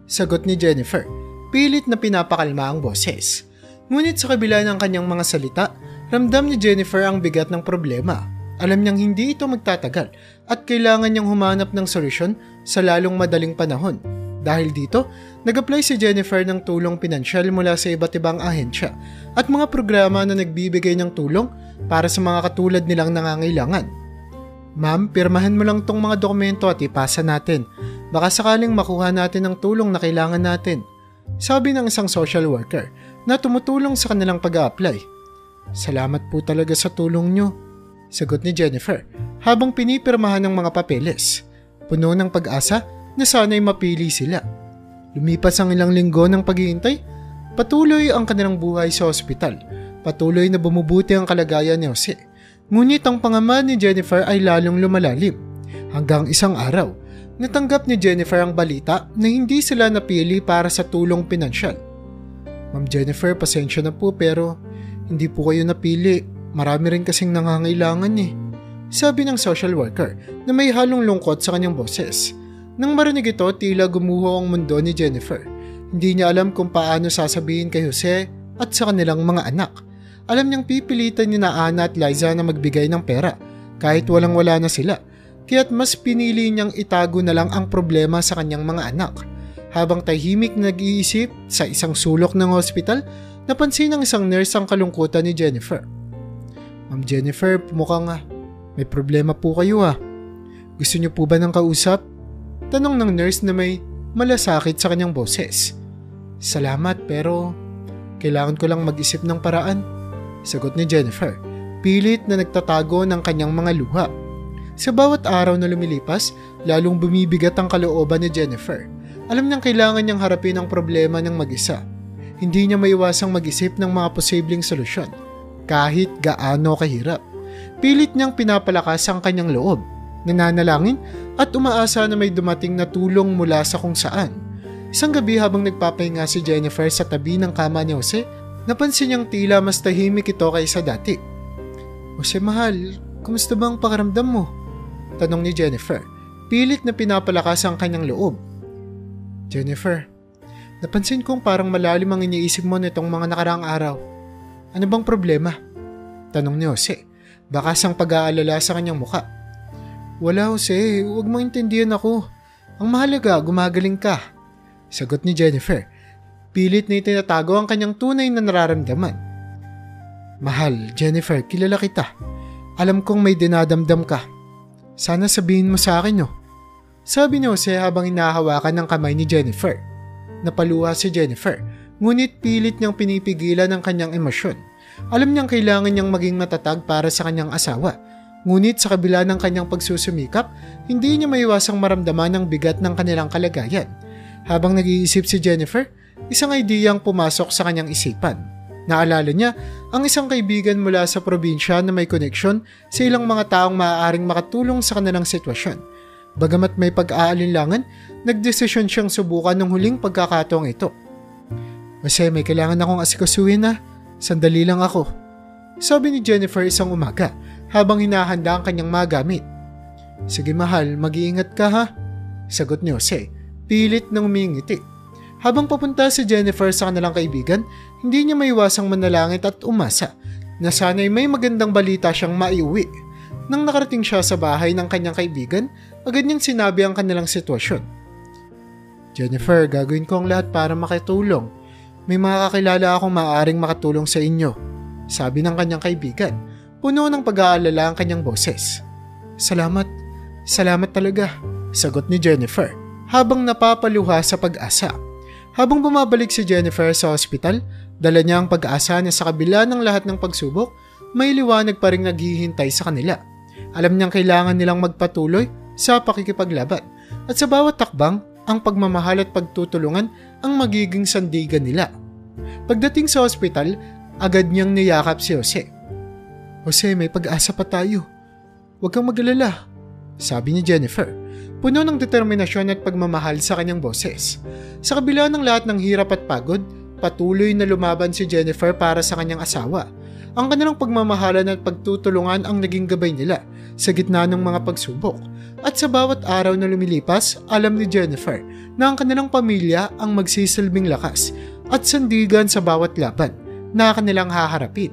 Sagot ni Jennifer. Pilit na pinapakalma ang boses. Ngunit sa kabila ng kanyang mga salita, ramdam ni Jennifer ang bigat ng problema. Alam niyang hindi ito magtatagal at kailangan niyang humanap ng solusyon sa lalong madaling panahon. Dahil dito, nag-apply si Jennifer ng tulong pinansyal mula sa iba't ibang ahensya at mga programa na nagbibigay ng tulong para sa mga katulad nilang nangangailangan. Ma'am, pirmahan mo lang tong mga dokumento at ipasa natin. Baka sakaling makuha natin ang tulong na kailangan natin. Sabi ng isang social worker na tumutulong sa kanilang pag-a-apply. Salamat po talaga sa tulong nyo. Sagot ni Jennifer habang pinipirmahan ng mga papeles. Puno ng pag-asa na sana'y mapili sila. Lumipas ang ilang linggo ng paghihintay, patuloy ang kanilang buhay sa ospital. Patuloy na bumubuti ang kalagayan ni Jose. Ngunit ang pangamba ni Jennifer ay lalong lumalalim. Hanggang isang araw, natanggap ni Jennifer ang balita na hindi sila napili para sa tulong pinansyal. Ma'am Jennifer, pasensya na po pero hindi po kayo napili. Marami rin kasing nangangailangan eh. Sabi ng social worker na may halong lungkot sa kanyang boses. Nang marinig ito, tila gumuho ang mundo ni Jennifer. Hindi niya alam kung paano sasabihin kay Jose at sa kanilang mga anak. Alam niyang pipilitan ni na Ana at Liza na magbigay ng pera kahit walang-wala na sila. Kaya't mas pinili niyang itago na lang ang problema sa kanyang mga anak. Habang tahimik na nag-iisip sa isang sulok ng hospital, napansin ng isang nurse ang kalungkutan ni Jennifer. Ma'am Jennifer, mukhang may problema po kayo Gusto niyo po ba ng kausap? Tanong ng nurse na may malasakit sa kanyang boses. Salamat pero kailangan ko lang mag-isip ng paraan. Sagot ni Jennifer, pilit na nagtatago ng kanyang mga luha. Sa bawat araw na lumilipas, lalong bumibigat ang kalooban ni Jennifer. Alam niyang kailangan niyang harapin ang problema ng mag-isa. Hindi niya maiwasang mag-isip ng mga posibleng solusyon, kahit gaano kahirap. Pilit niyang pinapalakas ang kanyang loob, nananalangin at umaasa na may dumating na tulong mula sa kung saan. Isang gabi habang nagpapahinga si Jennifer sa tabi ng kama ni Jose, napansin niyang tila mas tahimik ito kaysa dati. Jose mahal, kumusta ba ang pakiramdam mo? Tanong ni Jennifer. Pilit na pinapalakas ang kanyang loob. Jennifer, napansin kong parang malalim ang iniisip mo nitong mga nakaraang araw. Ano bang problema? Tanong ni Jose. Bakas ang pag-aalala sa kanyang muka. Wala Jose, huwag mong intindihan ako. Ang mahalaga, gumagaling ka. Sagot ni Jennifer. Pilit na itinatago ang kanyang tunay na nararamdaman. Mahal, Jennifer, kilala kita. Alam kong may dinadamdam ka. Sana sabihin mo sa akin Sabi ni Jose habang hinahawakan ng kamay ni Jennifer. Napaluha si Jennifer, ngunit pilit niyang pinipigilan ang kanyang emosyon. Alam niyang kailangan niyang maging matatag para sa kanyang asawa. Ngunit sa kabila ng kanyang pagsusumikap, hindi niya maiwasang maramdaman ang bigat ng kanilang kalagayan. Habang nag-iisip si Jennifer, isang idea ang pumasok sa kanyang isipan. Naalala niya ang isang kaibigan mula sa probinsya na may koneksyon sa ilang mga taong maaaring makatulong sa kanilang sitwasyon. Bagamat may pag-aalinlangan, nagdesisyon siyang subukan ng huling pagkakataong ito. Kasi may kailangan akong asikasuhin Sandali lang ako. Sabi ni Jennifer isang umaga habang hinahanda ang kanyang mga gamit. Sige mahal, mag-iingat ka Sagot ni Jose, pilit nang umingiti. Habang papunta si Jennifer sa kanilang kaibigan, hindi niya maiwasang manalangit at umasa na sana'y may magandang balita siyang maiuwi. Nang nakarating siya sa bahay ng kanyang kaibigan, agad niyang sinabi ang kanilang sitwasyon. Jennifer, gagawin ko ang lahat para makitulong. May mga kakilala akong maaaring makatulong sa inyo. Sabi ng kanyang kaibigan, puno ng pag-aalala ang kanyang boses. Salamat talaga. Sagot ni Jennifer, habang napapaluha sa pag-asa. Habang bumabalik si Jennifer sa ospital, dala niya ang pag-asa na sa kabila ng lahat ng pagsubok, may liwanag pa ring naghihintay sa kanila. Alam niyang kailangan nilang magpatuloy sa pakikipaglaban at sa bawat takbang, ang pagmamahal at pagtutulungan ang magiging sandigan nila. Pagdating sa ospital, agad niyang niyakap si Jose. Jose, may pag-asa pa tayo. Huwag kang mag-alala, sabi ni Jennifer, puno ng determinasyon at pagmamahal sa kanyang boses. Sa kabila ng lahat ng hirap at pagod, patuloy na lumaban si Jennifer para sa kanyang asawa. Ang kanilang pagmamahalan at pagtutulungan ang naging gabay nila sa gitna ng mga pagsubok. At sa bawat araw na lumilipas, alam ni Jennifer na ang kanilang pamilya ang magsisilbing lakas at sandigan sa bawat laban na kanilang haharapin.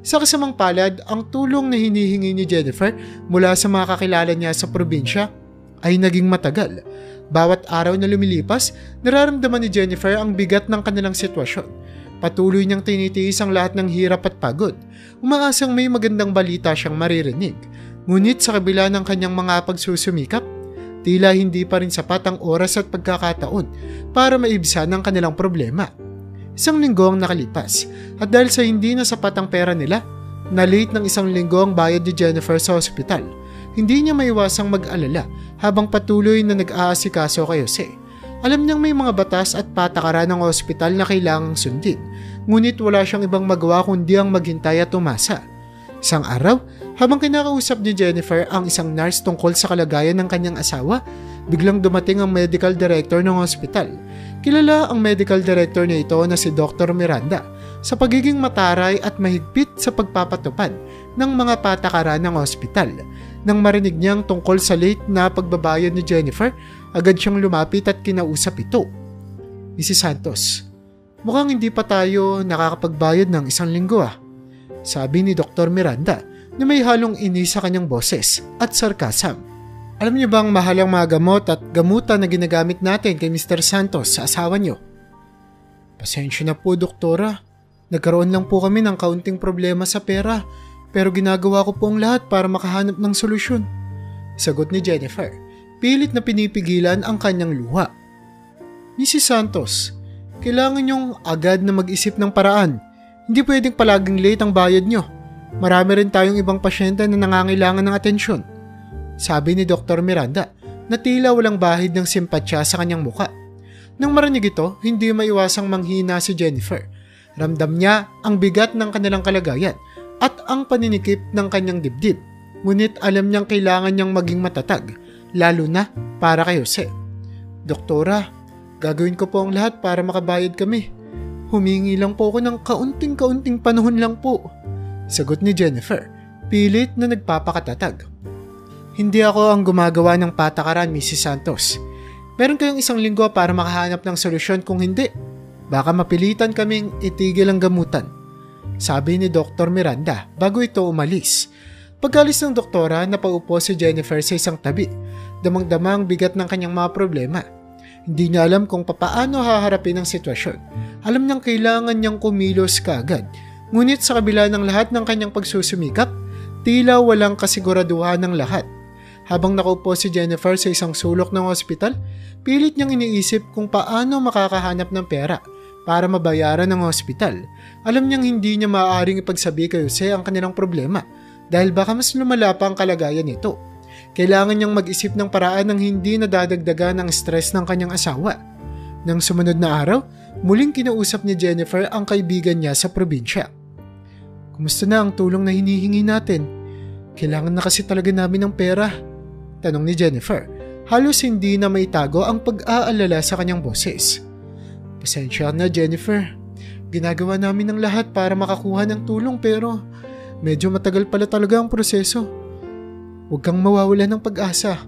Sa kasamang palad, ang tulong na hinihingi ni Jennifer mula sa mga kakilala niya sa probinsya ay naging matagal. Bawat araw na lumilipas, nararamdaman ni Jennifer ang bigat ng kanilang sitwasyon. Patuloy niyang tinitiis ang lahat ng hirap at pagod. Umaasang may magandang balita siyang maririnig. Ngunit sa kabila ng kanyang mga pagsusumikap, tila hindi pa rin sapat ang oras at pagkakataon para maibsan ang kanilang problema. Isang linggo ang nakalipas at dahil sa hindi na sapat ang pera nila, na-late ng isang linggo ang bayad ni Jennifer sa ospital. Hindi niya maiwasang mag-alala habang patuloy na nag-aasikaso kay Jose. Alam niyang may mga batas at patakaran ng ospital na kailangang sundin, ngunit wala siyang ibang magawa kundi ang maghintay at umasa. Isang araw, habang kinakausap ni Jennifer ang isang nurse tungkol sa kalagayan ng kanyang asawa, biglang dumating ang medical director ng ospital. Kilala ang medical director na ito na si Dr. Miranda sa pagiging mataray at mahigpit sa pagpapatupad ng mga patakaran ng ospital. Nang marinig niyang tungkol sa late na pagbabayad ni Jennifer, agad siyang lumapit at kinausap ito. Mrs. Santos, mukhang hindi pa tayo nakakapagbayad ng 1 linggo sabi ni Dr. Miranda na may halong inis sa kanyang boses at sarkasam. Alam niyo bang mahal ang mga gamot at gamutan na ginagamit natin kay Mr. Santos sa asawa niyo? Pasensya na po, doktora. Nagkaroon lang po kami ng kaunting problema sa pera, pero ginagawa ko po ang lahat para makahanap ng solusyon. Sagot ni Jennifer, pilit na pinipigilan ang kanyang luha. Mrs. Santos, kailangan niyong agad na mag-isip ng paraan. Hindi pwedeng palaging late ang bayad niyo. Marami rin tayong ibang pasyente na nangangailangan ng atensyon. Sabi ni Dr. Miranda na tila walang bahid ng simpatya sa kanyang muka. Nang marinig ito, hindi maiwasang manghina si Jennifer. Ramdam niya ang bigat ng kanilang kalagayan at ang paninikip ng kanyang dibdib. Ngunit alam niyang kailangan niyang maging matatag, lalo na para kay Jose. Doktora, gagawin ko po ang lahat para makabayad kami. Humingi lang po ako ng kaunting-kaunting panahon lang po. Sagot ni Jennifer, pilit na nagpapakatatag. Hindi ako ang gumagawa ng patakaran, Mrs. Santos. Meron kayong 1 linggo para makahanap ng solusyon, kung hindi, baka mapilitan kaming itigil ang gamutan. Sabi ni Dr. Miranda bago ito umalis. Pagkalis ng doktora, napaupo si Jennifer sa isang tabi. Damang-dama ang bigat ng kanyang mga problema. Hindi niya alam kung papaano haharapin ang sitwasyon. Alam niyang kailangan niyang kumilos kaagad. Ngunit sa kabila ng lahat ng kanyang pagsusumikap, tila walang kasiguraduhan ng lahat. Habang nakaupo si Jennifer sa isang sulok ng ospital, pilit niyang iniisip kung paano makakahanap ng pera para mabayaran ng ospital. Alam niyang hindi niya maaaring ipagsabi kay Jose ang kanilang problema dahil baka mas lumala pa ang kalagayan nito. Kailangan niyang mag-isip ng paraan ng hindi nadadagdagan ng stress ng kanyang asawa. Nang sumunod na araw, muling kinausap ni Jennifer ang kaibigan niya sa probinsya. Kumusta na ang tulong na hinihingi natin? Kailangan na kasi talaga namin ng pera. Tanong ni Jennifer. Halos hindi na maitago ang pag-aalala sa kanyang boses. Pasensya na, Jennifer. Ginagawa namin ang lahat para makakuha ng tulong pero medyo matagal pala talaga ang proseso. Huwag kang mawawalan ng pag-asa.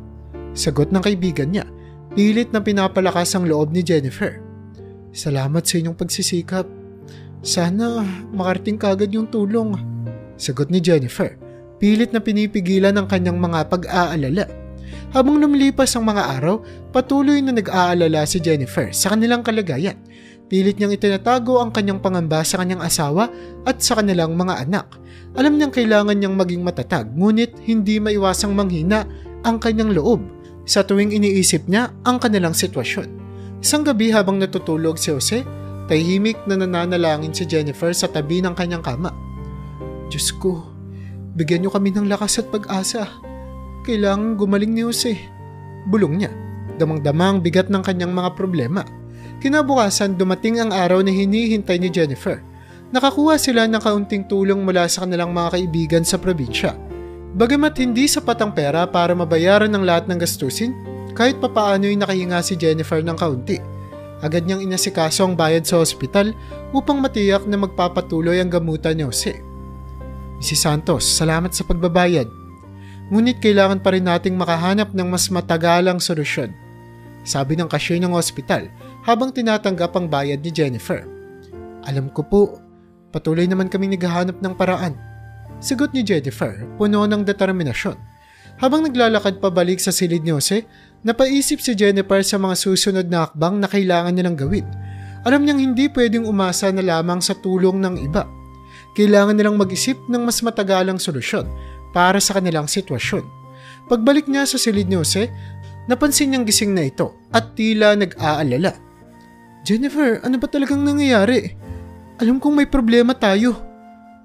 Sagot ng kaibigan niya. Pilit na pinapalakas ang loob ni Jennifer. Salamat sa inyong pagsisikap. Sana makarating kagad yung tulong. Sagot ni Jennifer. Pilit na pinipigilan ang kanyang mga pag-aalala. Habang lumilipas ang mga araw, patuloy na nag-aalala si Jennifer sa kanilang kalagayan. Pilit niyang itinatago ang kanyang pangamba sa kanyang asawa at sa kanilang mga anak. Alam niyang kailangan niyang maging matatag, ngunit hindi maiwasang manghina ang kanyang loob sa tuwing iniisip niya ang kanilang sitwasyon. Isang gabi habang natutulog si Jose, tahimik na nananalangin si Jennifer sa tabi ng kanyang kama. Diyos ko, bigyan niyo kami ng lakas at pag-asa. Kailangang gumaling ni Jose. Bulong niya, damang-dama ang bigat ng kanyang mga problema. Kinabukasan dumating ang araw na hinihintay ni Jennifer. Nakakuha sila ng kaunting tulong mula sa kanilang mga kaibigan sa probinsya. Bagamat hindi sapat ang pera para mabayaran ng lahat ng gastusin, kahit papaano'y nakahinga si Jennifer ng kaunti. Agad niyang inasikaso ang bayad sa ospital upang matiyak na magpapatuloy ang gamutan ni Jose. Mrs. Santos, salamat sa pagbabayad. Ngunit kailangan pa rin nating makahanap ng mas matagalang solusyon, sabi ng cashier ng ospital habang tinatanggap ang bayad ni Jennifer. Alam ko po, patuloy naman kaming naghahanap ng paraan, sagot ni Jennifer, puno ng determinasyon. Habang naglalakad pabalik sa silid ni Jose, napaisip si Jennifer sa mga susunod na hakbang na kailangan nilang gawin. Alam niyang hindi pwedeng umasa na lamang sa tulong ng iba. Kailangan nilang mag-isip ng mas matagalang solusyon para sa kanilang sitwasyon. Pagbalik niya sa silid ni Jose, napansin niyang gising na ito at tila nag-aalala. Jennifer, ano ba talagang nangyayari? Alam kong may problema tayo.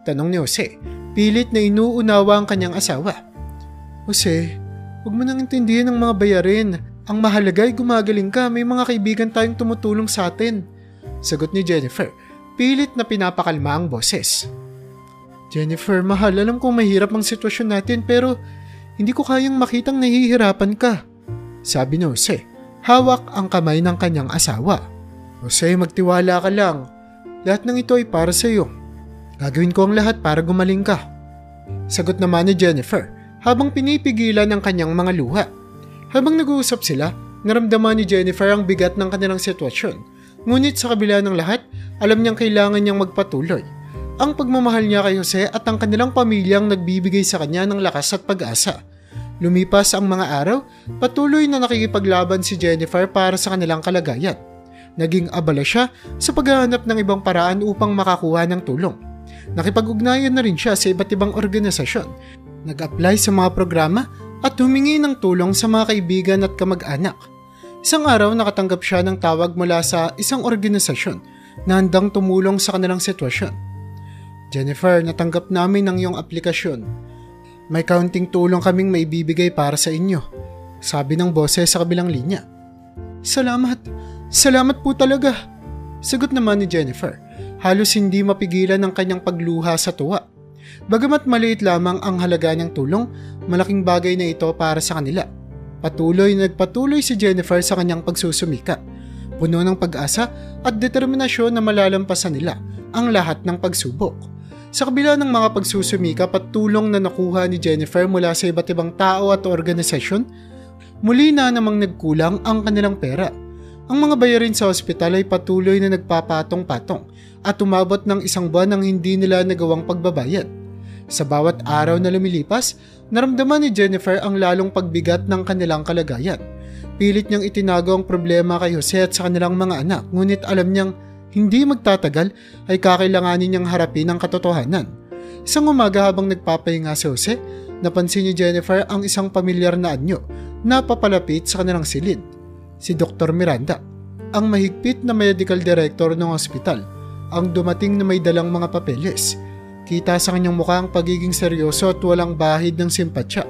Tanong ni Jose, pilit na inuunawa ang kanyang asawa. Jose, huwag mo nang intindihin ang mga bayarin. Ang mahalaga ay gumagaling ka, may mga kaibigan tayong tumutulong sa atin. Sagot ni Jennifer, pilit na pinapakalma ang boses. Jennifer, mahal, alam kong mahirap ang sitwasyon natin pero hindi ko kayang makitang nahihirapan ka. Sabi ni Jose, hawak ang kamay ng kanyang asawa. Jose, magtiwala ka lang. Lahat ng ito ay para sa iyo. Gagawin ko ang lahat para gumaling ka. Sagot naman ni Jennifer, habang pinipigilan ang kanyang mga luha. Habang nag-uusap sila, naramdaman ni Jennifer ang bigat ng kanilang sitwasyon. Ngunit sa kabila ng lahat, alam niyang kailangan niyang magpatuloy. Ang pagmamahal niya kay Jose at ang kanilang pamilyang nagbibigay sa kanya ng lakas at pag-asa. Lumipas ang mga araw, patuloy na nakikipaglaban si Jennifer para sa kanilang kalagayan. Naging abala siya sa paghahanap ng ibang paraan upang makakuha ng tulong. Nakipag-ugnayan na rin siya sa iba't ibang organisasyon. Nag-apply sa mga programa at humingi ng tulong sa mga kaibigan at kamag-anak. Isang araw nakatanggap siya ng tawag mula sa isang organisasyon na handang tumulong sa kanilang sitwasyon. Jennifer, natanggap namin ang iyong aplikasyon. May kaunting tulong kaming maibibigay para sa inyo, sabi ng boses sa kabilang linya. Salamat, salamat po talaga, sagot naman ni Jennifer. Halos hindi mapigilan ang kanyang pagluha sa tuwa. Bagamat maliit lamang ang halaga ng tulong, malaking bagay na ito para sa kanila. Nagpatuloy si Jennifer sa kanyang pagsusumika, puno ng pag-asa at determinasyon na malalampasan nila ang lahat ng pagsubok. Sa kabila ng mga pagsusumika at tulong na nakuha ni Jennifer mula sa iba't ibang tao at organisasyon, muli na namang nagkulang ang kanilang pera. Ang mga bayarin sa ospital ay patuloy na nagpapatong-patong at umabot ng 1 buwan nang hindi nila nagawang pagbabayad. Sa bawat araw na lumilipas, naramdaman ni Jennifer ang lalong pagbigat ng kanilang kalagayan. Pilit niyang itinago ang problema kay Jose at sa kanilang mga anak, ngunit alam niyang hindi magtatagal ay kakailanganin niyang harapin ang katotohanan. Isang umaga habang nagpapahinga si Jose, napansin ni Jennifer ang isang pamilyar na anyo na papalapit sa kanilang silid. Si Dr. Miranda, ang mahigpit na medical director ng ospital, ang dumating na may dalang mga papeles. Kita sa kanyang mukha ang pagiging seryoso at walang bahid ng simpatsya.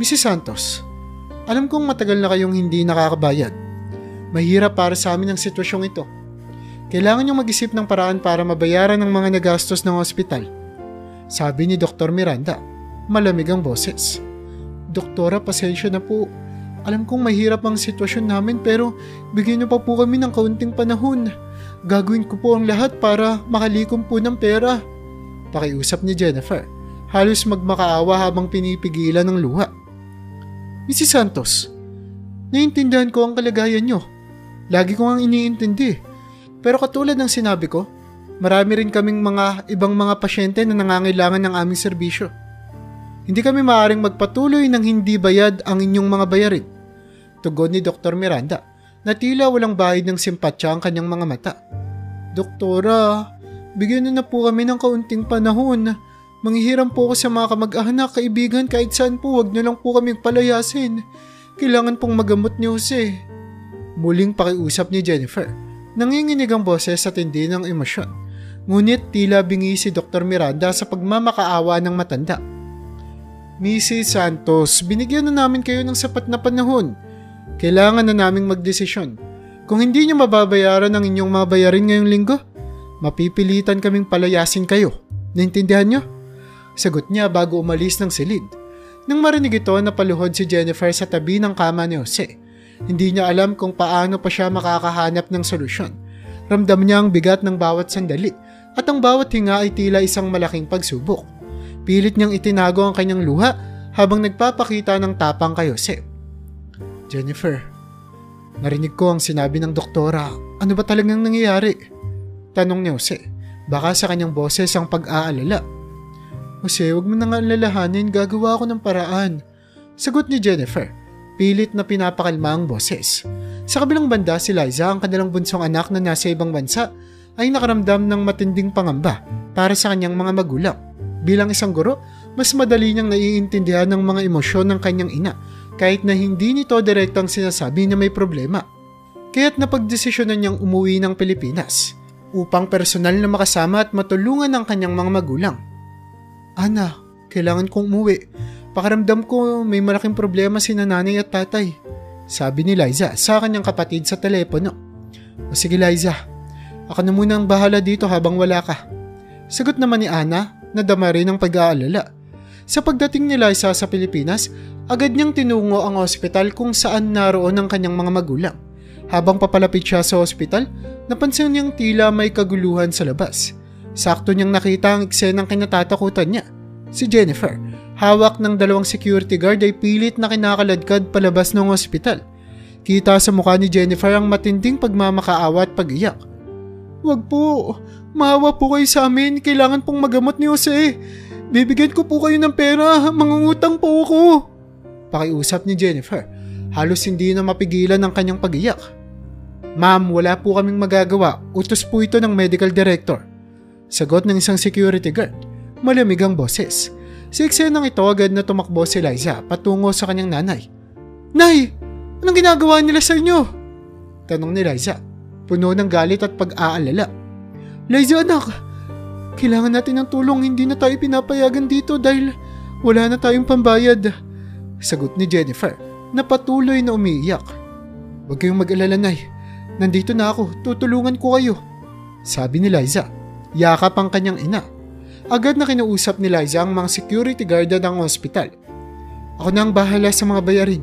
Mrs. Santos, alam kong matagal na kayong hindi nakakabayad. Mahirap para sa amin ang sitwasyong ito. Kailangan niyong mag-isip ng paraan para mabayaran ang mga nagastos ng ospital, sabi ni Dr. Miranda. Malamig ang boses. Doktora, pasensya na po. Alam kong mahirap ang sitwasyon namin pero bigyan niyo pa po kami ng kaunting panahon. Gagawin ko po ang lahat para makalikom po ng pera. Pakiusap ni Jennifer, halos magmakaawa habang pinipigilan ng luha. Mrs. Santos, naiintindihan ko ang kalagayan niyo. Lagi ko ang iniintindi. Pero katulad ng sinabi ko, marami rin kaming ibang mga pasyente na nangangailangan ng aming serbisyo. Hindi kami maaaring magpatuloy ng hindi bayad ang inyong mga bayarin. Tugon ni Dr. Miranda na tila walang bahid ng simpatsya ang kanyang mga mata. Doktora, bigyan na po kami ng kaunting panahon. Manghihiram po ako sa mga kamag-anak, kaibigan, kahit saan po, wag niyo lang po kami palayasin. Kailangan pong magamot ni Jose. Muling pakiusap ni Jennifer. Nanginginig ang boses sa tindi ng emosyon. Ngunit tila bingi si Dr. Miranda sa pagmamakaawa ng matanda. Mrs. Santos, binigyan na namin kayo ng sapat na panahon. Kailangan na naming magdesisyon. Kung hindi niyo mababayaran ang inyong mga bayarin ngayong linggo, mapipilitan kaming palayasin kayo. Naintindihan niyo? Sagot niya bago umalis ng silid. Nang marinig ito, napaluhod si Jennifer sa tabi ng kama ni Jose. Hindi niya alam kung paano pa siya makakahanap ng solusyon. Ramdam niya ang bigat ng bawat sandali at ang bawat hinga ay tila isang malaking pagsubok. Pilit niyang itinago ang kanyang luha habang nagpapakita ng tapang kay Jose. Jennifer, narinig ko ang sinabi ng doktora. Ano ba talagang nangyayari? Tanong ni Jose. Baka sa kanyang boses ang pag-aalala. Jose, huwag mo nang alalahanin, gagawa ako ng paraan. Sagot ni Jennifer. Pilit na pinapakalma ang boses. Sa kabilang banda, si Liza, ang kanilang bunsong anak na nasa ibang bansa, ay nakaramdam ng matinding pangamba para sa kanyang mga magulang. Bilang isang guro, mas madali niyang naiintindihan ng mga emosyon ng kanyang ina kahit na hindi nito direktang sinasabi na may problema. Kaya't napagdesisyonan niyang umuwi ng Pilipinas upang personal na makasama at matulungan ang kanyang mga magulang. Ana, kailangan kong umuwi. Pakiramdam ko may malaking problema si nanay at tatay, sabi ni Liza sa kanyang kapatid sa telepono. O sige Liza, ako na muna ang bahala dito habang wala ka. Sagot naman ni Ana na dama rin ang pag-aalala. Sa pagdating ni Liza sa Pilipinas, agad niyang tinungo ang ospital kung saan naroon ang kanyang mga magulang. Habang papalapit siya sa ospital, napansin niyang tila may kaguluhan sa labas. Sakto niyang nakita ang eksenang kinatatakutan niya. Si Jennifer, hawak ng 2 security guard ay pilit na kinakaladkad palabas ng ospital. Kita sa mukha ni Jennifer ang matinding pagmamakaawa at pag-iyak. Wag po, maawa po kayo sa amin, kailangan pong magamot ni Jose. Bibigyan ko po kayo ng pera, mangungutang po ako. Pakiusap ni Jennifer, halos hindi na mapigilan ang kanyang pag-iyak. Ma'am, wala po kaming magagawa, utos po ito ng medical director. Sagot ng isang security guard. Malamig ang boses. Sa eksenang ito agad na tumakbo si Liza patungo sa kanyang nanay. Nay, anong ginagawa nila sa inyo? Tanong ni Liza, puno ng galit at pag-aalala. Liza anak, kailangan natin ng tulong, hindi na tayo pinapayagan dito dahil wala na tayong pambayad. Sagot ni Jennifer na patuloy na umiiyak. Huwag kayong mag-alala nay, nandito na ako, tutulungan ko kayo. Sabi ni Liza, yakap ang kanyang ina. Agad na kinausap ni Liza ang mga security guard ng ospital. Ako na ang bahala sa mga bayarin.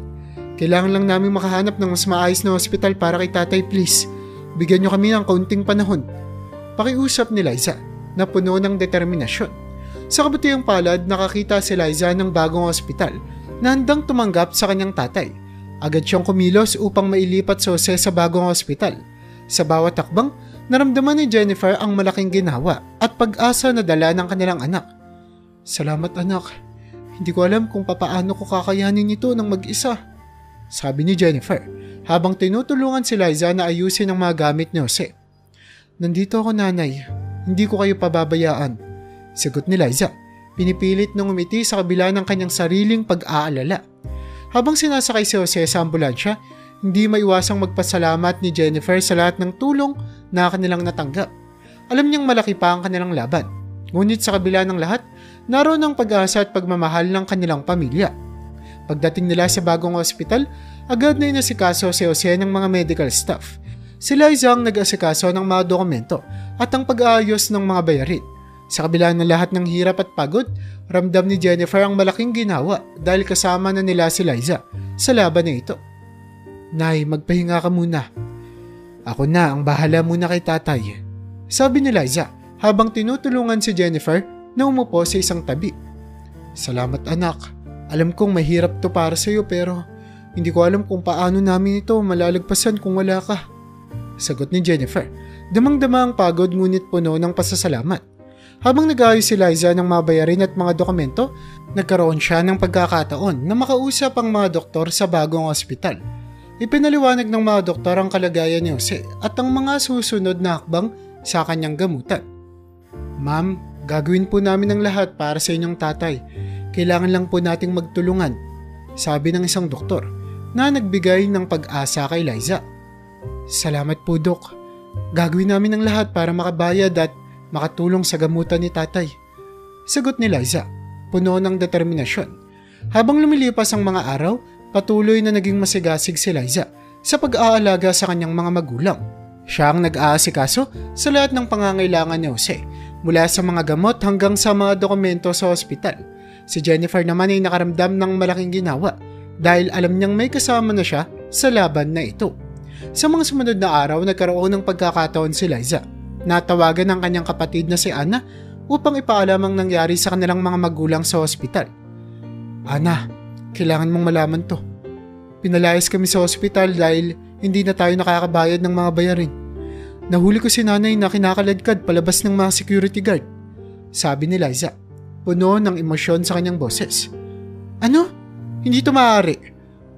Kailangan lang namin makahanap ng mas maayos na ospital para kay tatay please. Bigyan niyo kami ng kaunting panahon. Pakiusap ni Liza na puno ng determinasyon. Sa kabutihang palad, nakakita si Liza ng bagong ospital na handang tumanggap sa kanyang tatay. Agad siyang kumilos upang mailipat si Jose sa bagong ospital. Sa bawat takbang, naramdaman ni Jennifer ang malaking ginawa at pag-asa na dala ng kanilang anak. Salamat anak, hindi ko alam kung papaano ko kakayanin ito ng mag-isa, sabi ni Jennifer habang tinutulungan si Liza na ayusin ang mga gamit ni Jose. Nandito ako nanay, hindi ko kayo pababayaan, sagot ni Liza, pinipilit nang umiti sa kabila ng kanyang sariling pag-aalala. Habang sinasakay si Jose sa ambulansya, hindi maiwasang magpasalamat ni Jennifer sa lahat ng tulong na kanilang natanggap. Alam niyang malaki pa ang kanilang laban. Ngunit sa kabila ng lahat, naroon ang pag-asa at pagmamahal ng kanilang pamilya. Pagdating nila sa bagong ospital, agad na inasikaso si Jose ng mga medical staff. Si Liza ang nag-asikaso ng mga dokumento at ang pag-aayos ng mga bayarin. Sa kabila ng lahat ng hirap at pagod, ramdam ni Jennifer ang malaking ginawa dahil kasama na nila si Liza sa laban na ito. Nay, magpahinga ka muna. Ako na ang bahala muna kay tatay, sabi ni Liza habang tinutulungan si Jennifer na umupo sa isang tabi. Salamat anak, alam kong mahirap to para sa iyo pero hindi ko alam kung paano namin ito malalagpasan kung wala ka, sagot ni Jennifer. Damang-dama ang pagod ngunit puno ng pasasalamat. Habang nag-aayos si Liza ng mga bayarin at mga dokumento, nagkaroon siya ng pagkakataon na makausap ang mga doktor sa bagong ospital. Ipinaliwanag ng mga doktor ang kalagayan ni Jose at ang mga susunod na hakbang sa kanyang gamutan. Ma'am, gagawin po namin ang lahat para sa inyong tatay. Kailangan lang po nating magtulungan, sabi ng isang doktor na nagbigay ng pag-asa kay Liza. Salamat po, Dok. Gagawin namin ang lahat para makabayad at makatulong sa gamutan ni tatay. Sagot ni Liza, puno ng determinasyon. Habang lumilipas ang mga araw, patuloy na naging masigasig si Liza sa pag-aalaga sa kanyang mga magulang. Siya ang nag-aasikaso sa lahat ng pangangailangan ni Jose, mula sa mga gamot hanggang sa mga dokumento sa ospital. Si Jennifer naman ay nakaramdam ng malaking ginawa dahil alam niyang may kasama na siya sa laban na ito. Sa mga sumunod na araw, nagkaroon ng pagkakataon si Liza. Natawagan ng kanyang kapatid na si Ana upang ipaalam ang nangyari sa kanilang mga magulang sa ospital. Ana, kailangan mong malaman to. Pinalayas kami sa ospital dahil hindi na tayo nakakabayad ng mga bayarin. Nahuli ko si nanay na kinakaladkad palabas ng mga security guard. Sabi ni Liza, puno ng emosyon sa kanyang boses. Ano? Hindi to maaari.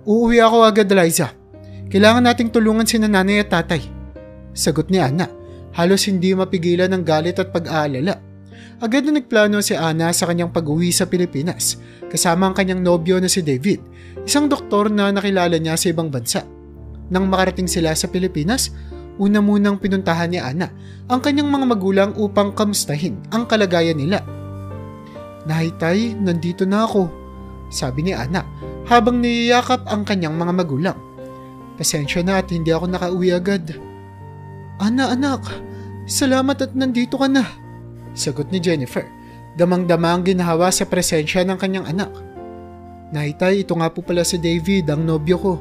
Uuwi ako agad, Liza. Kailangan nating tulungan si nanay at tatay. Sagot ni Ana, halos hindi mapigilan ng galit at pag-aalala. Agad na nagplano si Ana sa kanyang pag-uwi sa Pilipinas, kasama ang kanyang nobyo na si David, isang doktor na nakilala niya sa ibang bansa. Nang makarating sila sa Pilipinas, una munang pinuntahan ni Ana ang kanyang mga magulang upang kamustahin ang kalagayan nila. Nay, tay, nandito na ako, sabi ni Ana habang niyayakap ang kanyang mga magulang. Pasensya na at hindi ako nakauwi agad. Ana, anak, salamat at nandito ka na, sagot ni Jennifer. Damang-dama ang ginahawa sa presensya ng kanyang anak. Nay, tay, ito nga po pala si David, ang nobyo ko.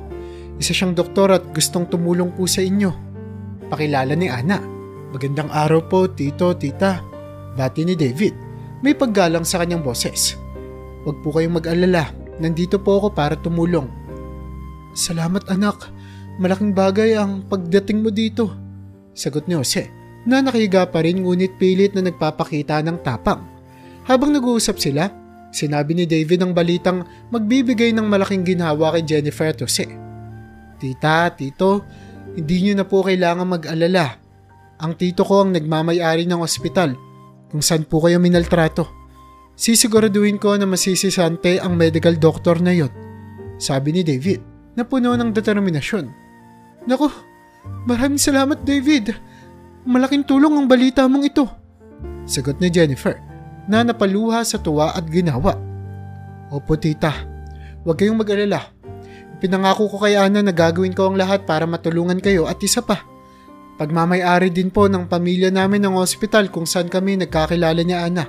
Isa siyang doktor at gustong tumulong po sa inyo. Pakilala ni Ana. Magandang araw po, tito, tita. Bati ni David. May paggalang sa kanyang boses. Huwag po kayong mag-alala. Nandito po ako para tumulong. Salamat, anak. Malaking bagay ang pagdating mo dito, sagot ni Jose, na nakahiga pa rin ngunit pilit na nagpapakita ng tapang. Habang nag-uusap sila, sinabi ni David ang balitang magbibigay ng malaking ginhawa kay Jennifer at Jose. Tita, tito, hindi niyo na po kailangan mag-alala. Ang tito ko ang nagmamay-ari ng ospital kung saan po kayo minaltrato. Sisiguraduhin ko na masisisante ang medical doctor na yon, sabi ni David na puno ng determinasyon. Naku, maraming salamat, David. Malaking tulong ang balita mong ito, sagot ni Jennifer na napaluha sa tuwa at ginawa. Opo, tita. Huwag kayong mag-alala. Pinangako ko kay Ana na gagawin ko ang lahat para matulungan kayo at isa pa. Pagmamay-ari din po ng pamilya namin ng ospital kung saan kami nagkakilala ni Ana.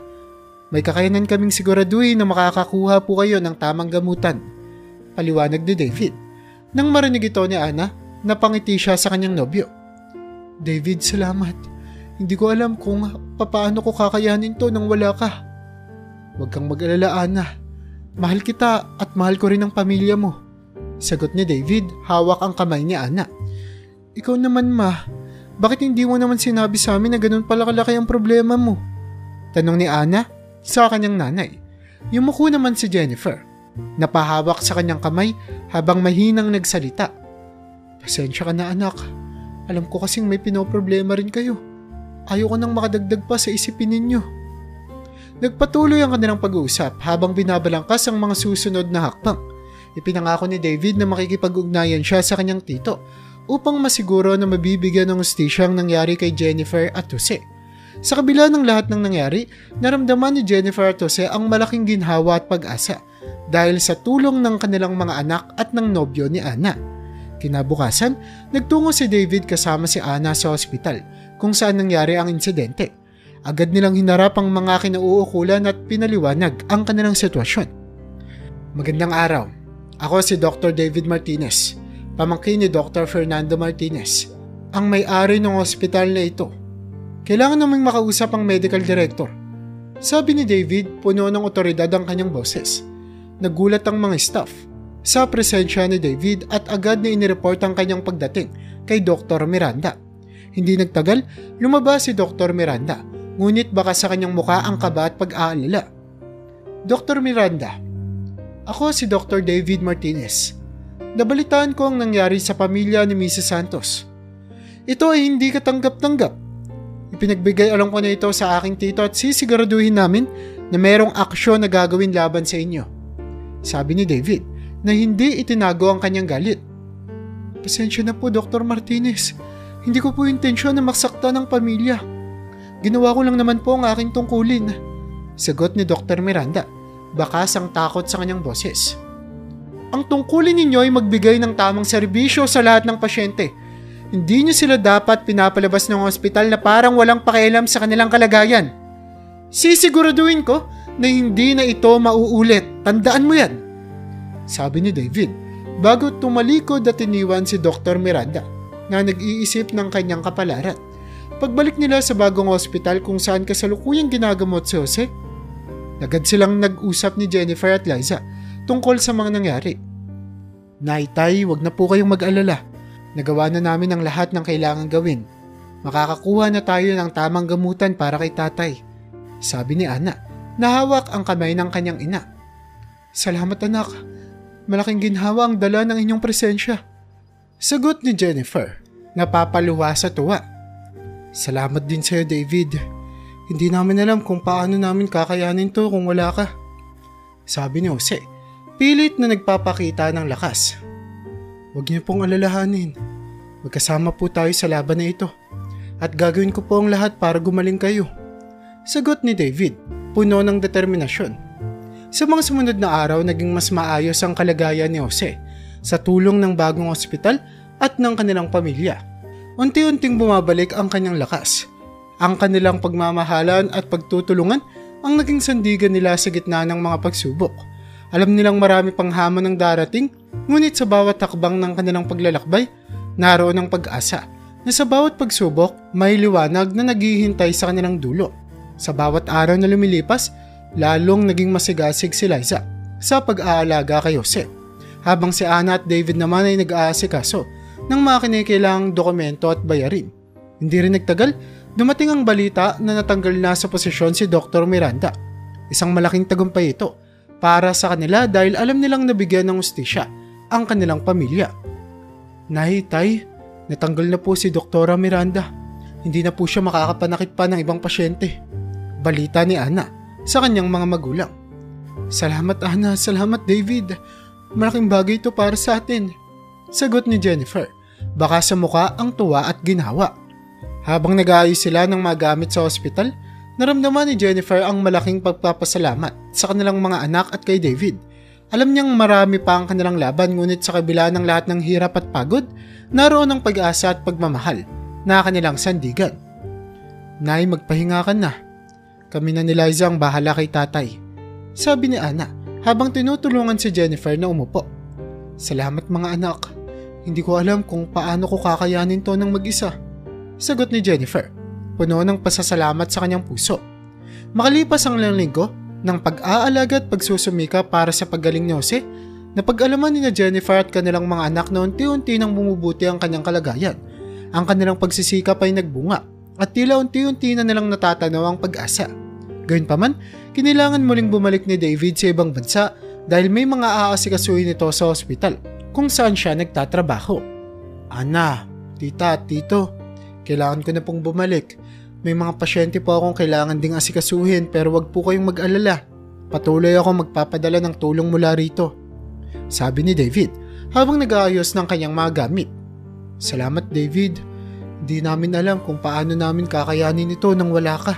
May kakayanan kaming siguraduhin na makakakuha po kayo ng tamang gamutan, paliwanag ni David. Nang marinig ito ni Ana, napangiti siya sa kanyang nobyo. David, salamat. Hindi ko alam kung papaano ko kakayanin to nang wala ka. Huwag kang mag-alala, Ana. Mahal kita at mahal ko rin ang pamilya mo, sagot ni David, hawak ang kamay ni Ana. Ikaw naman, ma. Bakit hindi mo naman sinabi sa amin na ganun pala kalaki ang problema mo? Tanong ni Ana sa kanyang nanay. Yumuko naman si Jennifer. Napahawak sa kanyang kamay habang mahinang nagsalita. Pasensya ka na, anak. Alam ko kasing may pinoproblema rin kayo. Ayoko nang makadagdag pa sa isipin ninyo. Nagpatuloy ang kanilang pag-uusap habang binabalangkas ang mga susunod na hakbang. Ipinangako ni David na makikipag-ugnayan siya sa kanyang tito upang masiguro na mabibigyan ng hustisya ang nangyari kay Jennifer at Jose. Sa kabila ng lahat ng nangyari, naramdaman ni Jennifer at Jose ang malaking ginhawa at pag-asa dahil sa tulong ng kanilang mga anak at ng nobyo ni Ana. Kinabukasan, nagtungo si David kasama si Ana sa ospital kung saan nangyari ang insidente. Agad nilang hinarap ang mga kinauukulan at pinaliwanag ang kanilang sitwasyon. Magandang araw. Ako si Dr. David Martinez, pamangkin ni Dr. Fernando Martinez, ang may-ari ng ospital na ito. Kailangan namang makausap ang medical director, sabi ni David, puno ng otoridad ang kanyang boses. Nagulat ang mga staff sa presensya ni David at agad na inireport ang kanyang pagdating kay Dr. Miranda. Hindi nagtagal, lumabas si Dr. Miranda, ngunit baka sa kanyang muka ang kaba at pag-aalala. Dr. Miranda, ako si Dr. David Martinez. Nabalitaan ko ang nangyari sa pamilya ni Mrs. Santos. Ito ay hindi katanggap-tanggap. Ipinagbigay alam ko na ito sa aking tito at sisiguraduhin namin na mayroong aksyon na gagawin laban sa inyo, sabi ni David na hindi itinago ang kanyang galit. Pasensya na po, Dr. Martinez. Hindi ko po intensyon na maksakta ng pamilya. Ginawa ko lang naman po ang aking tungkulin. Sagot ni Dr. Miranda, bakas ang takot sa kanyang boses. Ang tungkulin ninyo ay magbigay ng tamang serbisyo sa lahat ng pasyente. Hindi nyo sila dapat pinapalabas ng ospital na parang walang pakialam sa kanilang kalagayan. Sisiguraduhin ko na hindi na ito mauulit. Tandaan mo yan. Sabi ni David bago tumalikod at iniwan si Dr. Miranda na nag-iisip ng kanyang kapalaran. Pagbalik nila sa bagong ospital kung saan kasalukuyang ginagamot si Jose, agad silang nag-usap ni Jennifer at Liza tungkol sa mga nangyari. Naitay, wag na po kayong mag-alala. Nagawa na namin ang lahat ng kailangan gawin. Makakakuha na tayo ng tamang gamutan para kay tatay. Sabi ni Ana, nahawak ang kamay ng kanyang ina. Salamat anak. Malaking ginhawa ang dala ng inyong presensya. Sagot ni Jennifer, napapaluha sa tuwa. Salamat din sa'yo, David. Hindi namin alam kung paano namin kakayanin to kung wala ka. Sabi ni Jose, pilit na nagpapakita ng lakas. Huwag niyo pong alalahanin. Magkasama po tayo sa laban na ito. At gagawin ko po ang lahat para gumaling kayo. Sagot ni David, puno ng determinasyon. Sa mga sumunod na araw, naging mas maayos ang kalagayan ni Jose sa tulong ng bagong ospital at ng kanilang pamilya. Unti-unting bumabalik ang kanyang lakas. Ang kanilang pagmamahalan at pagtutulungan ang naging sandigan nila sa gitna ng mga pagsubok. Alam nilang marami pang hamon ang darating, ngunit sa bawat hakbang ng kanilang paglalakbay, naroon ang pag-asa na sa bawat pagsubok may liwanag na naghihintay sa kanilang dulo. Sa bawat araw na lumilipas, lalong naging masigasig si Liza sa pag-aalaga kay Jose, habang si Ana at David naman ay nag-aasikaso ng mga kinikilangang dokumento at bayarin. Hindi rin nagtagal, dumating ang balita na natanggal na sa posisyon si Dr. Miranda. Isang malaking tagumpay ito para sa kanila dahil alam nilang nabigyan ng hustisya ang kanilang pamilya. Tay, natanggal na po si Dr. Miranda. Hindi na po siya makakapanakit pa ng ibang pasyente. Balita ni Ana sa kanyang mga magulang. Salamat Ana, salamat David. Malaking bagay ito para sa atin. Sagot ni Jennifer, baka sa mukha ang tuwa at ginawa. Habang nag-aayos sila ng mga gamit sa ospital, naramdaman ni Jennifer ang malaking pagpapasalamat sa kanilang mga anak at kay David. Alam niyang marami pa ang kanilang laban, ngunit sa kabila ng lahat ng hirap at pagod, naroon ang pag-asa at pagmamahal na kanilang sandigan. Nay, magpahinga ka na. Kami na ni Liza ang bahala kay tatay. Sabi ni Ana habang tinutulungan si Jennifer na umupo. Salamat mga anak. Hindi ko alam kung paano ko kakayanin to ng mag-isa. Sagot ni Jennifer, puno ng pasasalamat sa kanyang puso. Makalipas ang ilang linggo ng pag-aalaga at pagsusumika para sa paggaling ni Jose, napag-alaman ni Jennifer at kanilang mga anak na unti-unti nang bumubuti ang kanyang kalagayan. Ang kanilang pagsisikap ay nagbunga at tila unti-unti na nilang natatanaw ang pag-asa. Gayunpaman, kinilangan muling bumalik ni David sa ibang bansa dahil may mga aasikasuhin nito sa ospital kung saan siya nagtatrabaho. Ana, tita at tito, kailangan ko na pong bumalik. May mga pasyente po akong kailangan ding asikasuhin pero wag po kayong mag-alala. Patuloy ako magpapadala ng tulong mula rito. Sabi ni David habang nag-aayos ng kanyang mga gamit. Salamat David. Di namin alam kung paano namin kakayanin ito nang wala ka.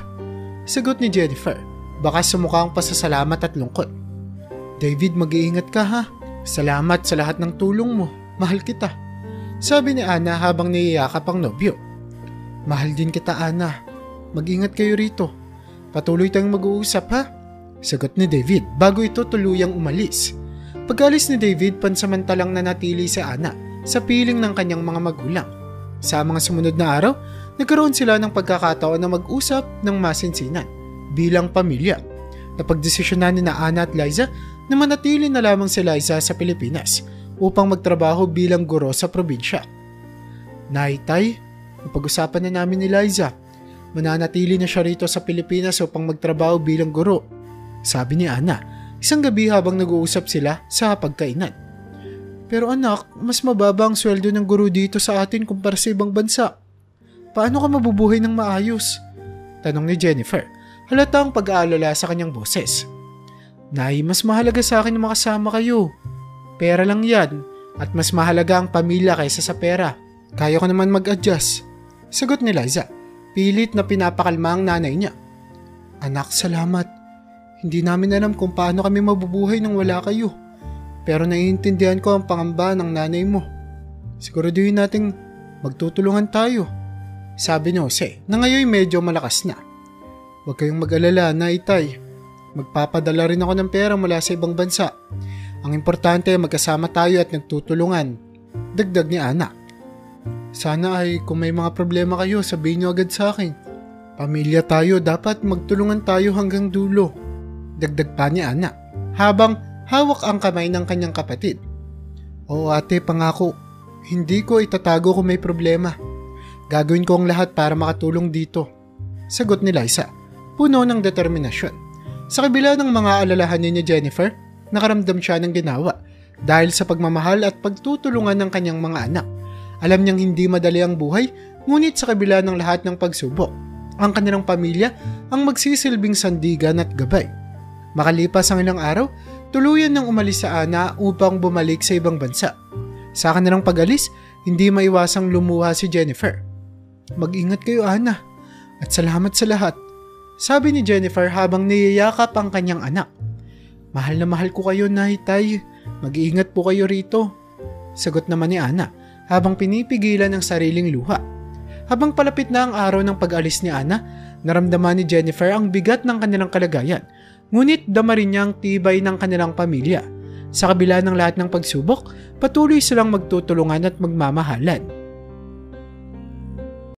Sagot ni Jennifer, baka sa mukhang pasasalamat at lungkot. David, mag-iingat ka ha. Salamat sa lahat ng tulong mo. Mahal kita. Sabi ni Ana habang niyayakap ang nobyo. Mahal din kita Ana. Mag-ingat kayo rito. Patuloy tayong mag-uusap ha. Sagot ni David bago ito tuluyang umalis. Pag-alis ni David, pansamantalang nanatili si Ana sa piling ng kanyang mga magulang. Sa mga sumunod na araw, nagkaroon sila ng pagkakataon na mag-usap ng masinsinan bilang pamilya. Napagdesisyonan ni Ana at Liza na manatili na lamang si Liza sa Pilipinas upang magtrabaho bilang guro sa probinsya. Tay, napag-usapan na namin ni Liza. Mananatili na siya rito sa Pilipinas upang magtrabaho bilang guro. Sabi ni Ana, isang gabi habang nag-uusap sila sa pagkainan. Pero anak, mas mababa ang sweldo ng guro dito sa atin kumpara sa ibang bansa. Paano ka mabubuhay ng maayos? Tanong ni Jennifer, halatang pag-aalala sa kanyang boses. Nay, mas mahalaga sa akin na makasama kayo. Pera lang yan at mas mahalaga ang pamilya kaysa sa pera. Kaya ko naman mag-adjust. Sagot ni Liza. Pilit na pinapakalma ang nanay niya. Anak, salamat. Hindi namin alam kung paano kami mabubuhay nang wala kayo. Pero naiintindihan ko ang pangamba ng nanay mo. Siguraduhin nating magtutulungan tayo. Sabi ni Jose na ngayon medyo malakas na. Huwag kayong mag-alala na itay. Magpapadala rin ako ng pera mula sa ibang bansa. Ang importante magkasama tayo at nagtutulungan. Dagdag ni Ana. Sana ay kung may mga problema kayo sabihin niyo agad sa akin. Pamilya tayo, dapat magtulungan tayo hanggang dulo. Dagdag pa ni Ana habang hawak ang kamay ng kanyang kapatid. Oo ate, pangako. Hindi ko itatago kung may problema. Gagawin ko ang lahat para makatulong dito. Sagot ni Liza, puno ng determinasyon. Sa kabila ng mga alalahanin ni Jennifer, nakaramdam siya ng ginawa dahil sa pagmamahal at pagtutulungan ng kanyang mga anak. Alam niyang hindi madali ang buhay, ngunit sa kabila ng lahat ng pagsubok, ang kanilang pamilya ang magsisilbing sandigan at gabay. Makalipas ang ilang araw, tuluyan nang umalis sa Ana upang bumalik sa ibang bansa. Sa kanilang pag-alis, hindi maiwasang lumuha si Jennifer. Mag-ingat kayo, Ana, at salamat sa lahat. Sabi ni Jennifer habang niyayakap ang kanyang anak. Mahal na mahal ko kayo, Nay-Tay. Mag-iingat po kayo rito. Sagot naman ni Ana habang pinipigilan ang sariling luha. Habang palapit na ang araw ng pag-alis ni Ana, naramdaman ni Jennifer ang bigat ng kanilang kalagayan. Ngunit dama rin niya ang tibay ng kanilang pamilya. Sa kabila ng lahat ng pagsubok, patuloy silang magtutulungan at magmamahalan.